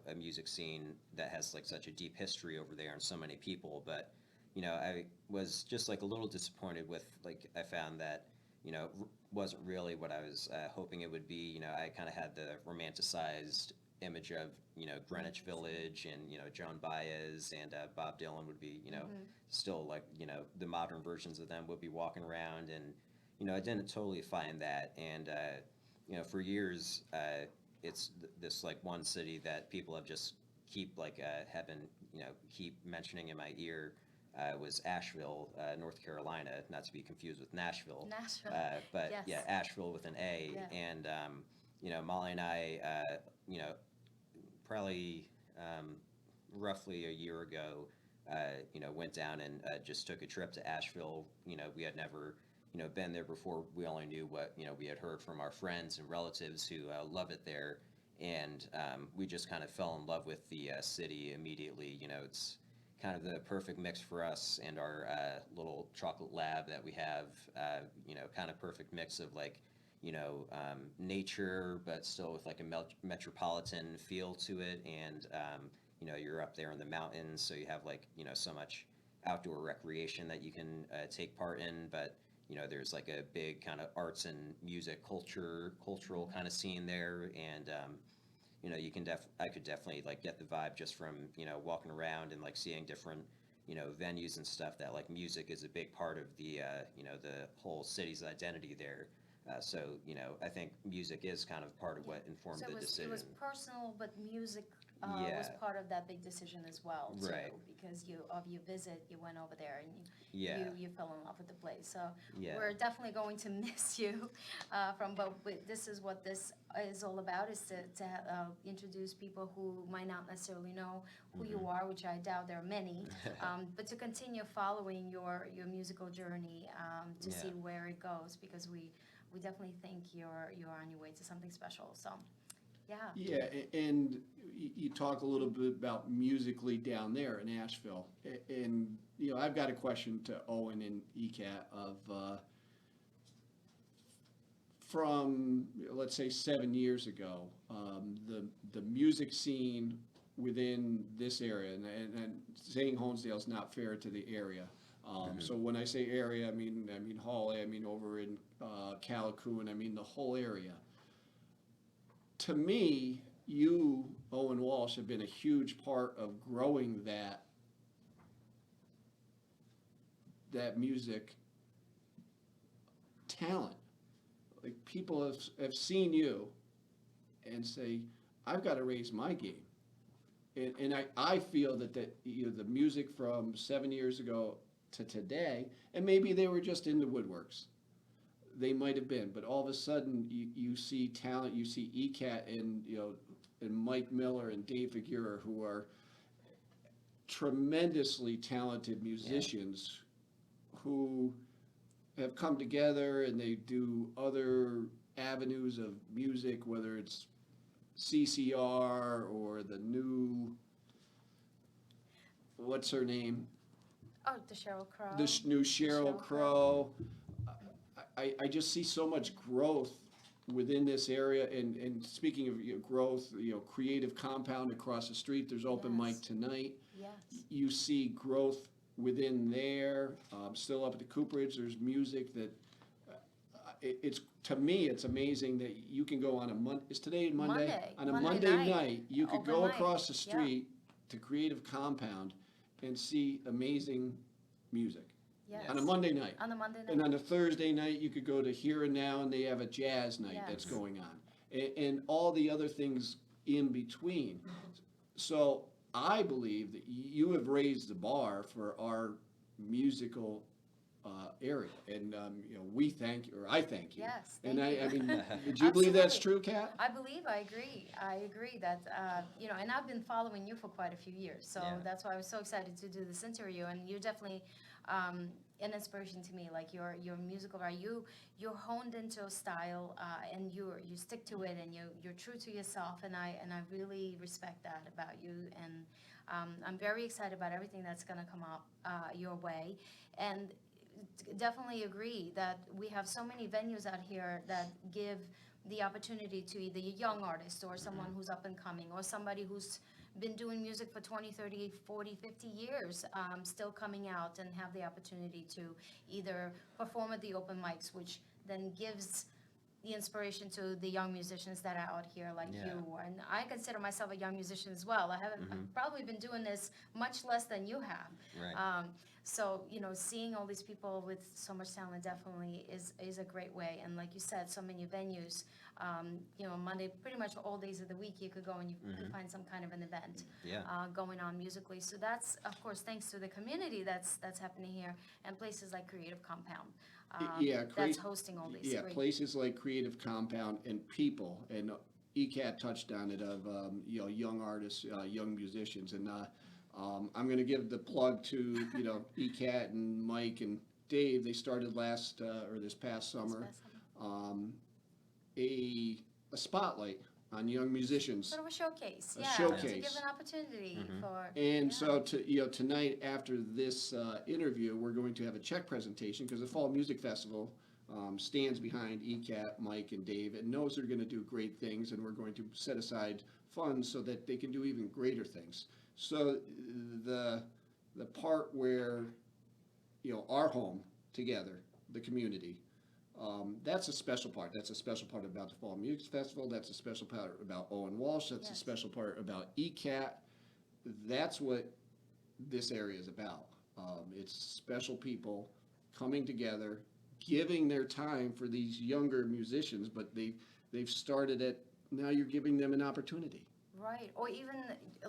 a music scene that has like such a deep history over there and so many people. But I was just like a little disappointed with, like, I found that wasn't really what I was hoping it would be. I kind of had the romanticized image of, Greenwich Village and, Joan Baez and Bob Dylan would be, still like, the modern versions of them would be walking around. And, I didn't totally find that. And, for years, it's this like one city that people have just keep like keep mentioning in my ear. Was Asheville, North Carolina, not to be confused with Nashville. Nashville. But Yes. yeah, Asheville with an A. Yeah. And, Molly and I, probably roughly a year ago, went down and just took a trip to Asheville. We had never, been there before. We only knew what, we had heard from our friends and relatives who love it there. And we just kind of fell in love with the city immediately. It's kind of the perfect mix for us and our little chocolate lab that we have, kind of perfect mix of like, nature, but still with like a metropolitan feel to it. And, you're up there in the mountains, so you have like, so much outdoor recreation that you can take part in. But, there's like a big kind of arts and music cultural kind of scene there. And, you can I could definitely like get the vibe just from, walking around and like seeing different, venues and stuff that like music is a big part of the, the whole city's identity there. So, I think music is kind of part of what informed So the decision. it was personal, but music was Yeah. part of that big decision as well, too. Right. Because of your visit, you went over there and Yeah. you fell in love with the place. So Yeah. we're definitely going to miss you but this is what this is all about, is to introduce people who might not necessarily know who you are, which I doubt there are many, but to continue following your musical journey to Yeah. see where it goes, because we definitely think you're on your way to something special. So, yeah. Yeah, and you talk a little bit about musically down there in Asheville. And, I've got a question to Owen and Ekat of, from, let's say, 7 years ago, the music scene within this area, and saying Honesdale is not fair to the area. So when I say area, I mean Hawley, I mean over in Callicoon, I mean the whole area. To me, you, Owen Walsh, have been a huge part of growing that music talent. Like, people have seen you and say, I've got to raise my game. And I feel that the music from 7 years ago to today, and maybe they were just in the woodworks. They might have been, but all of a sudden you see talent. You see Ekat and Mike Miller and Dave Figueroa, who are tremendously talented musicians who have come together, and they do other avenues of music, whether it's CCR or the new, what's her name? Oh, the Sheryl Crow. This new Sheryl Sheryl Crow. I just see so much growth within this area. And speaking of growth, Creative Compound across the street, there's open Yes. mic tonight. Yes. You see growth within there. Still up at the Cooperage, there's music that, it's, to me, it's amazing that you can go on a Monday, is today Monday? Monday. On a Monday Monday night. night, you could Open go mic. across the Yeah. street to Creative Compound and see amazing music. Yes. On a Monday night. On a Monday night. And on a Thursday night, you could go to Here and Now, and they have a jazz night that's Yes. going on. And all the other things in between. So I believe that you have raised the bar for our musical area. And, we thank you, or I thank you. Yes, And thank I you. mean, did you believe that's Absolutely. true, Kat? I agree that, and I've been following you for quite a few years, so Yeah. that's why I was so excited to do this interview, and you're definitely an inspiration to me. Like, your musical, right? You're honed into a style, and you stick to it, and you're true to yourself, and I really respect that about you, and I'm very excited about everything that's gonna come up your way, and definitely agree that we have so many venues out here that give the opportunity to either a young artist or someone who's up and coming, or somebody who's been doing music for 20, 30, 40, 50 years, still coming out and have the opportunity to either perform at the open mics, which then gives the inspiration to the young musicians that are out here like Yeah. you. And I consider myself a young musician as well. I've probably been doing this much less than you have. Right. So, seeing all these people with so much talent definitely is a great way. And like you said, so many venues, Monday, pretty much all days of the week, you could go and you could find some kind of an event Yeah. going on musically. So that's, of course, thanks to the community that's happening here and places like Creative Compound. That's hosting all these. Yeah, great- places like Creative Compound and people, and Ekat touched on it, of, young artists, young musicians. And I'm going to give the plug to, Ekat and Mike and Dave. They started this past summer, a spotlight on young musicians. Sort of a showcase, A To showcase. give an opportunity for. And yeah. so tonight after this interview, we're going to have a check presentation, because the Fall Music Festival stands behind Ekat, Mike, and Dave, and knows they're going to do great things, and we're going to set aside funds so that they can do even greater things. So the part where, our home together, the community, that's a special part. That's a special part about the Fall Music Festival. That's a special part about Owen Walsh. That's a Yes. special part about Ekat. That's what this area is about. It's special people coming together, giving their time for these younger musicians, but they've started it. Now you're giving them an opportunity. Right, or even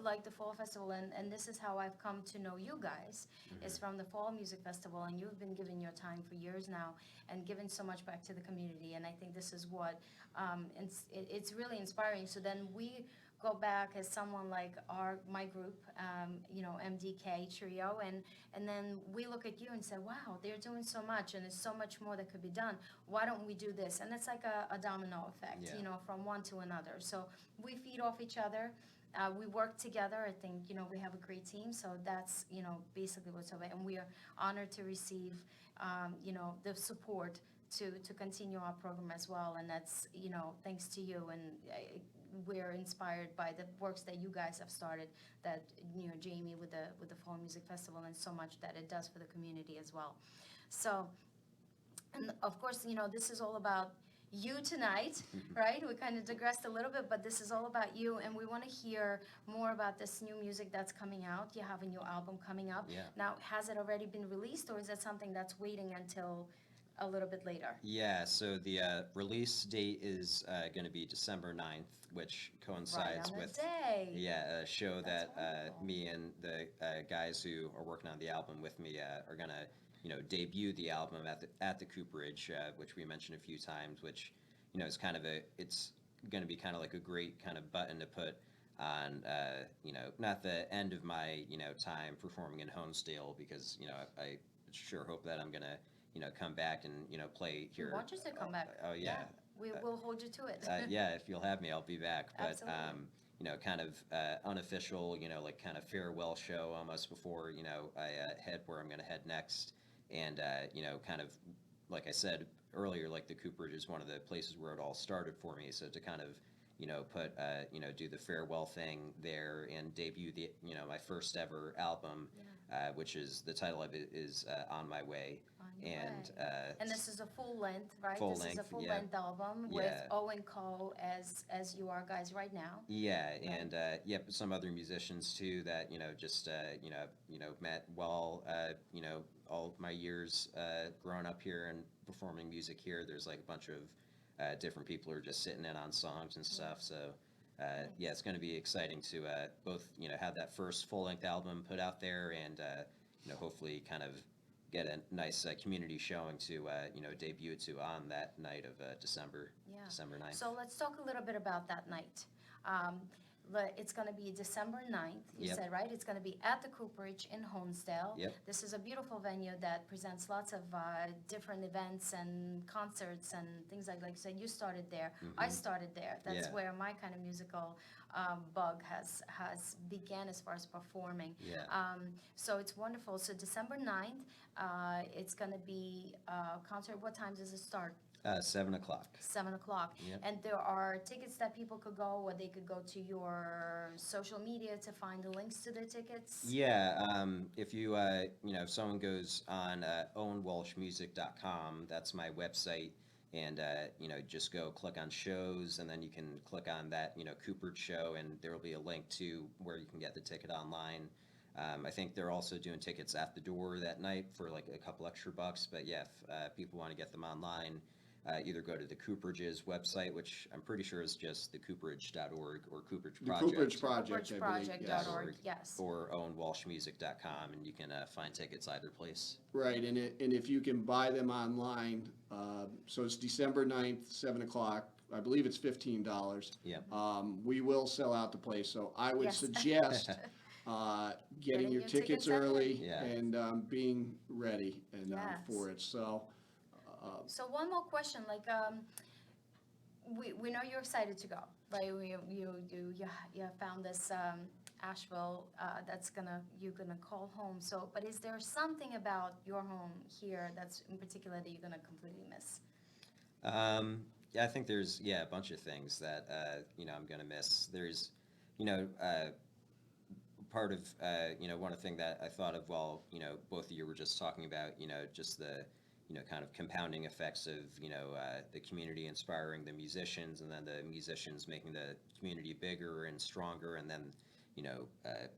like the Fall Festival, and this is how I've come to know you guys, is from the Fall Music Festival, and you've been giving your time for years now, and giving so much back to the community, and I think this is what, it's really inspiring. So then we go back as someone like my group, MDK Trio, and then we look at you and say, wow, they're doing so much, and there's so much more that could be done. Why don't we do this? And it's like a domino effect, Yeah. from one to another. So we feed off each other. We work together. I think, we have a great team. So that's, basically what's over. And we are honored to receive, the support to continue our program as well. And that's, thanks to you. And we're inspired by the works that you guys have started, that, Jamie with the Fall Music Festival, and so much that it does for the community as well. So, and of course, this is all about you tonight, right? We kind of digressed a little bit, but this is all about you, and we want to hear more about this new music that's coming out. You have a new album coming up. Yeah. Now, has it already been released, or is that something that's waiting until a little bit later? Yeah, so the release date is going to be December 9th, which coincides Right on with the day. a show That's that wonderful. me and the guys who are working on the album with me are going to debut the album at the Cooperage, which we mentioned a few times, which is kind of it's going to be kind of like a great kind of button to put on not the end of my time performing in Honesdale, because I sure hope that I'm going to come back and play here. We want you to come back. Oh yeah. We will hold you to it. Yeah, if you'll have me, I'll be back. But Absolutely. kind of unofficial, like kind of farewell show almost before I head where I'm going to head next. And kind of like I said earlier, like the Cooperage is one of the places where it all started for me. So to kind of put do the farewell thing there and debut the my first ever album, which is the title of it is On My Way. And and this is a full length, right? Full This is a length, full yeah. length album with Yeah. Owen Co as you are guys right now. Yeah, and but some other musicians too that just met while all my years growing up here and performing music here. There's like a bunch of different people who are just sitting in on songs and stuff. So it's going to be exciting to both have that first full length album put out there, and hopefully kind of get a nice community showing to debut it to on that night of December 9th. So let's talk a little bit about that night. It's going to be December 9th, you Yep. said, right? It's going to be at the Cooperage in Honesdale. Yep. This is a beautiful venue that presents lots of different events and concerts and things like you said. You started there. I started there. That's Yeah. where my kind of musical bug has began as far as performing. Yeah. So it's wonderful. So December 9th, it's going to be a concert. What time does it start? 7 o'clock. 7 o'clock. Yep. And there are tickets that people could go, or they could go to your social media to find the links to the tickets. Yeah, if you, if someone goes on owenwalshmusic.com, that's my website, and just go click on shows, and then you can click on that Cooperage show, and there will be a link to where you can get the ticket online. I think they're also doing tickets at the door that night for like a couple extra bucks. But yeah, if people want to get them online, either go to the Cooperage's website, which I'm pretty sure is just thecooperage.org, or Cooperage The Project. Cooperage Project, I believe. Yes. CooperageProject.org, yes. Or owenwalshmusic.com, and you can find tickets either place. Right, and if you can buy them online, so it's December 9th, 7 o'clock. I believe it's $15. Yeah. We will sell out the place, so I would Yes. suggest getting your tickets early Yeah. and being ready and Yes. for it. So, So one more question, like, we know you're excited to go. Like, you found this Asheville that's you're gonna call home. So, but is there something about your home here that's in particular that you're gonna completely miss? Yeah, I think there's a bunch of things that I'm gonna miss. There's part of one of the things that I thought of while both of you were just talking about just the kind of compounding effects of the community inspiring the musicians, and then the musicians making the community bigger and stronger, and then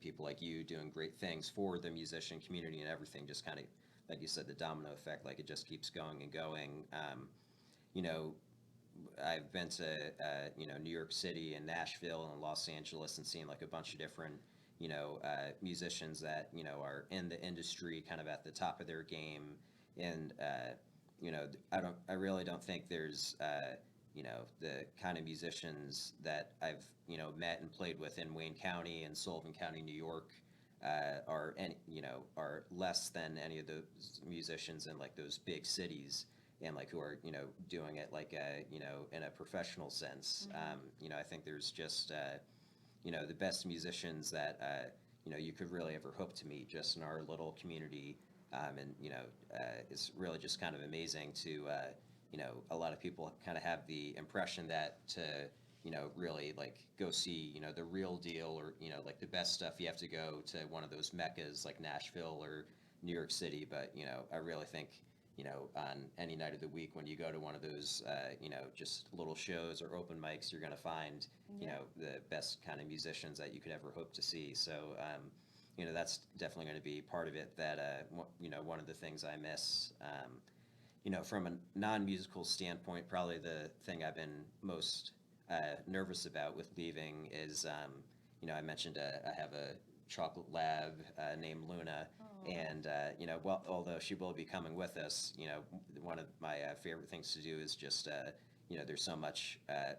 people like you doing great things for the musician community, and everything just kind of, like you said, the domino effect, like it just keeps going and going. I've been to New York City and Nashville and Los Angeles, and seen like a bunch of different musicians that are in the industry, kind of at the top of their game. And I really don't think there's the kind of musicians that I've met and played with in Wayne County and Sullivan County, New York, are less than any of those musicians in like those big cities, and like who are doing it like in a professional sense. I think there's just the best musicians that you could really ever hope to meet just in our little community. And it's really just kind of amazing to a lot of people kind of have the impression that to really like go see the real deal, or like the best stuff, you have to go to one of those meccas like Nashville or New York City. But I really think on any night of the week when you go to one of those just little shows or open mics, you're going to find the best kind of musicians that you could ever hope to see. So that's definitely going to be part of it, that one of the things I miss. From a non-musical standpoint, probably the thing I've been most nervous about with leaving is I mentioned I have a chocolate lab named Luna. And well, although she will be coming with us, one of my favorite things to do is just there's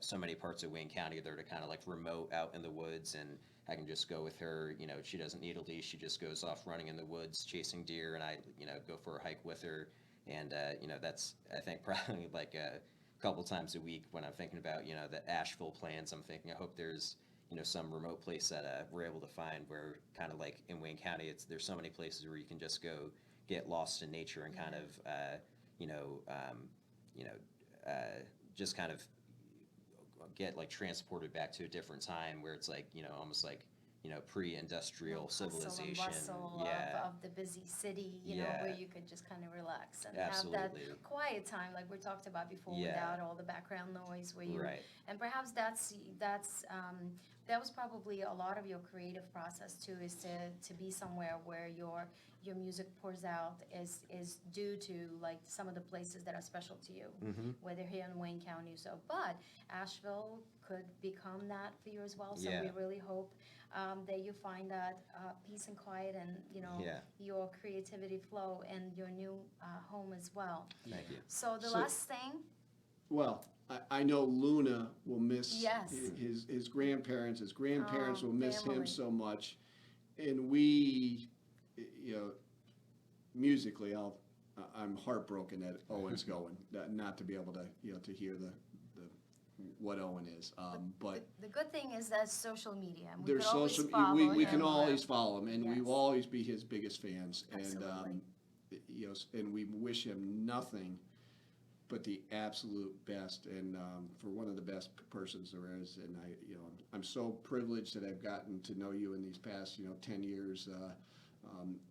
so many parts of Wayne County that are kind of like remote out in the woods, and I can just go with her. She doesn't need a leash. She just goes off running in the woods chasing deer, and I go for a hike with her. And that's, I think, probably like a couple times a week when I'm thinking about the Asheville plans. I'm thinking, I hope there's some remote place that we're able to find, where kind of like in Wayne County, there's so many places where you can just go get lost in nature and kind of just kind of get like transported back to a different time, where it's like almost like pre-industrial civilization. Hustle and bustle of the busy city, where you could just kind of relax and Absolutely. have that quiet time, like we talked about before, without all the background noise. Where you Right. And perhaps that was probably a lot of your creative process too, is to be somewhere where your music pours out is due to like some of the places that are special to you, whether here in Wayne County. So, but Asheville could become that for you as well. So we really hope that you find that peace and quiet, and your creativity flow in your new home as well. Thank you. So the So- last thing. well, I know Luna will miss Yes. his grandparents. His grandparents will miss him family. so much. And we, musically, I'm heartbroken that Owen's going, not to be able to, to hear the what Owen is. But The good thing is that social media. And we there's could always social, follow we him can or- always follow him, and we Yes. will always be his biggest fans. Absolutely. And and we wish him nothing but the absolute best, and for one of the best persons there is. And I'm so privileged that I've gotten to know you in these past 10 years.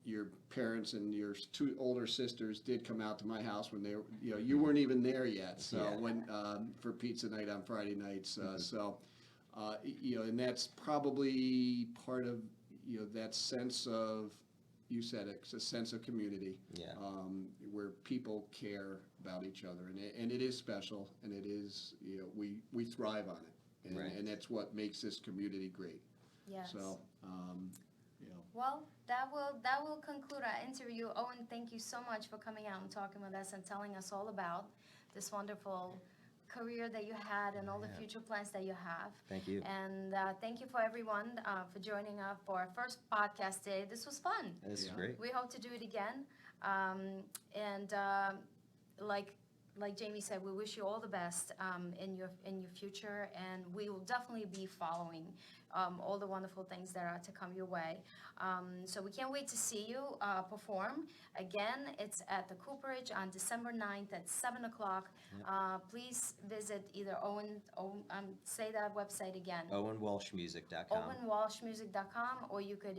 your parents and your two older sisters did come out to my house when they were, you weren't even there yet. So Yeah. when for pizza night on Friday nights. And that's probably part of that sense of, you said it, it's a sense of community. Yeah. Where people care about each other, and it is special, and it is we thrive on it, and, Right. and that's what makes this community great. Yes. So. Well, that will conclude our interview. Owen, thank you so much for coming out and talking with us and telling us all about this wonderful career that you had and all the Yeah. future plans that you have. Thank you. And thank you for everyone for joining us for our first podcast day. This was fun. This is Yeah. great. We hope to do it again. Like Jamie said, we wish you all the best in your future, and we will definitely be following all the wonderful things that are to come your way. So we can't wait to see you perform. Again, it's at the Cooperage on December 9th at 7 o'clock. Please visit either say that website again. OwenWalshMusic.com. OwenWalshMusic.com, or you could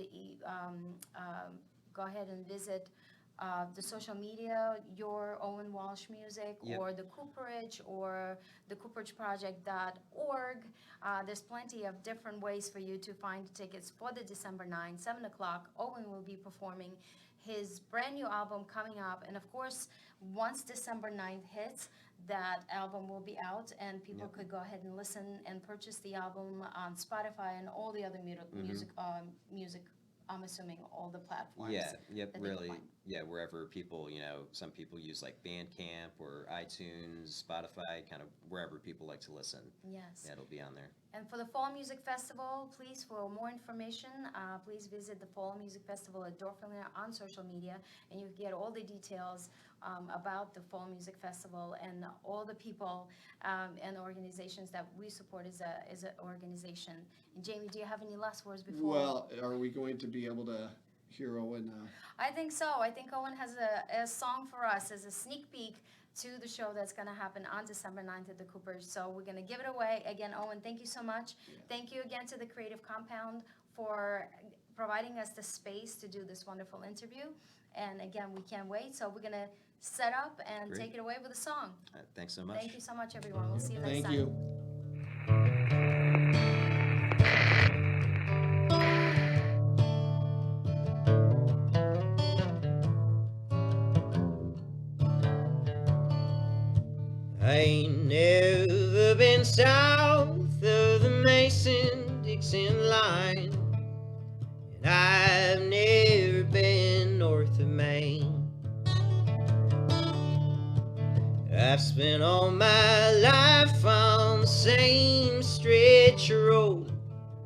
go ahead and visit the social media, your Owen Walsh Music, Yep. or the Cooperage, or the CooperageProject.org. There's plenty of different ways for you to find tickets for the December 9, 7 o'clock. Owen will be performing his brand new album coming up. And of course, once December 9th hits, that album will be out, and people Yep. could go ahead and listen and purchase the album on Spotify and all the other music, I'm assuming all the platforms. Yeah, yep, that they can really, find. yeah, wherever people, some people use like Bandcamp or iTunes, Spotify, kind of wherever people like to listen. Yes. Yeah, it'll be on there. And for the Fall Music Festival, please, for more information, please visit the Fall Music Festival at Dorflinger on social media, and you get all the details about the Fall Music Festival and all the people and organizations that we support as an organization. And Jamie, do you have any last words before? Well, are we going to be able to hear Owen? I think so. I think Owen has a song for us as a sneak peek to the show that's going to happen on December 9th at the Cooperage. So we're going to give it away. Again, Owen, thank you so much. Yeah. Thank you again to the Creative Compound for providing us the space to do this wonderful interview. And again, we can't wait. So we're going to set up and Great. take it away with a song. Thanks so much. Thank you so much, everyone. We'll see you next Thank time. you. I ain't never been south of the Mason-Dixon line, and I've never been north of Maine. I've spent all my life on the same stretch of road,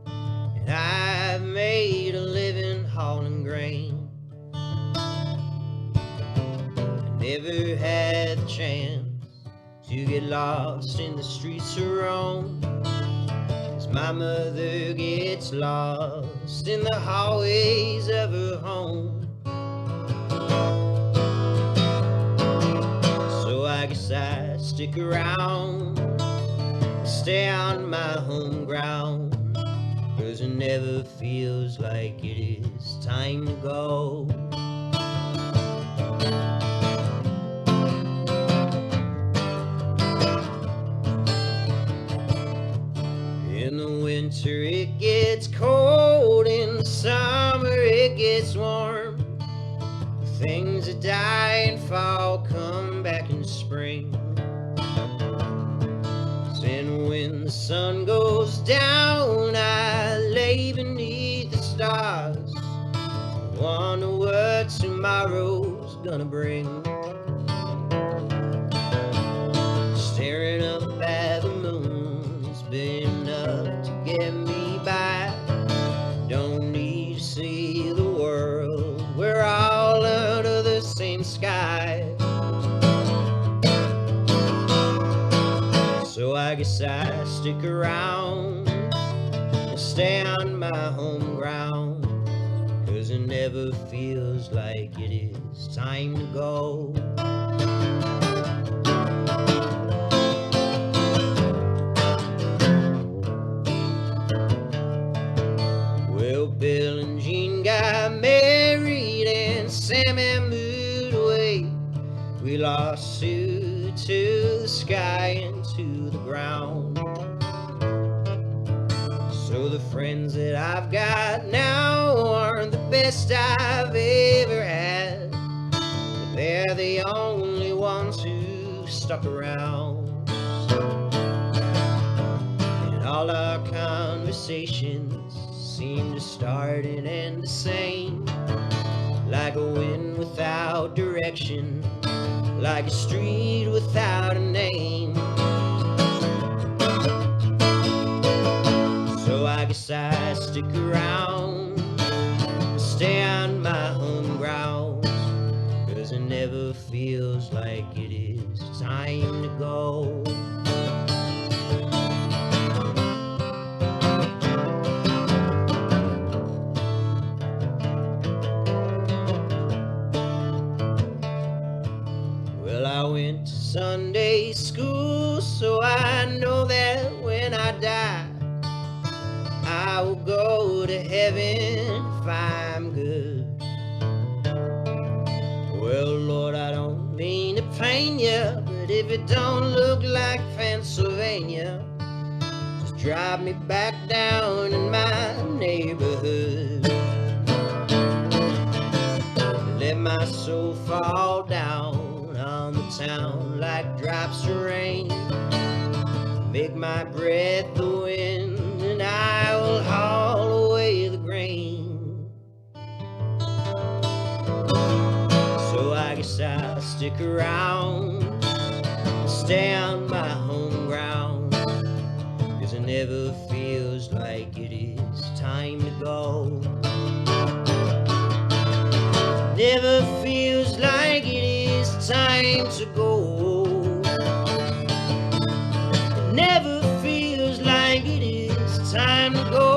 and I've made a living hauling grain. I never had the chance to get lost in the streets of Rome, as my mother gets lost in the hallways of her home. So I guess I stick around, stay on my home ground, 'cause it never feels like it is time to go. In the winter it gets cold, in the summer it gets warm. Things that die in fall come back in spring. And when the sun goes down, I lay beneath the stars, wonder what tomorrow's gonna bring. Staring up at the moon's been enough to get me by. Don't need to see the world, we're all under the same sky. So I guess I stick around and stay on my home ground, 'cause it never feels like it is time to go. Well, Bill and Jean got married the friends that I've got now aren't the best I've ever had, but they're the only ones who stuck around. And all our conversations seem to start and end the same, like a wind without direction, like a street without a name. So I guess I stick around, stay on my home ground, 'cause it never feels like it is time to go. Well, I went to Sunday school, so I know that when I die, I will go to heaven if I'm good. Well, Lord, I don't mean to pain you, but if it don't look like Pennsylvania, just drive me back down in my neighborhood. Let my soul fall down on the town like drops of rain. Make my breath the wind, and I will haul away the grain. So I guess I'll stick around, stay on my home ground, 'cause it never feels like it is time to go. Never feels like it is time to go. It never feels like it is time to go.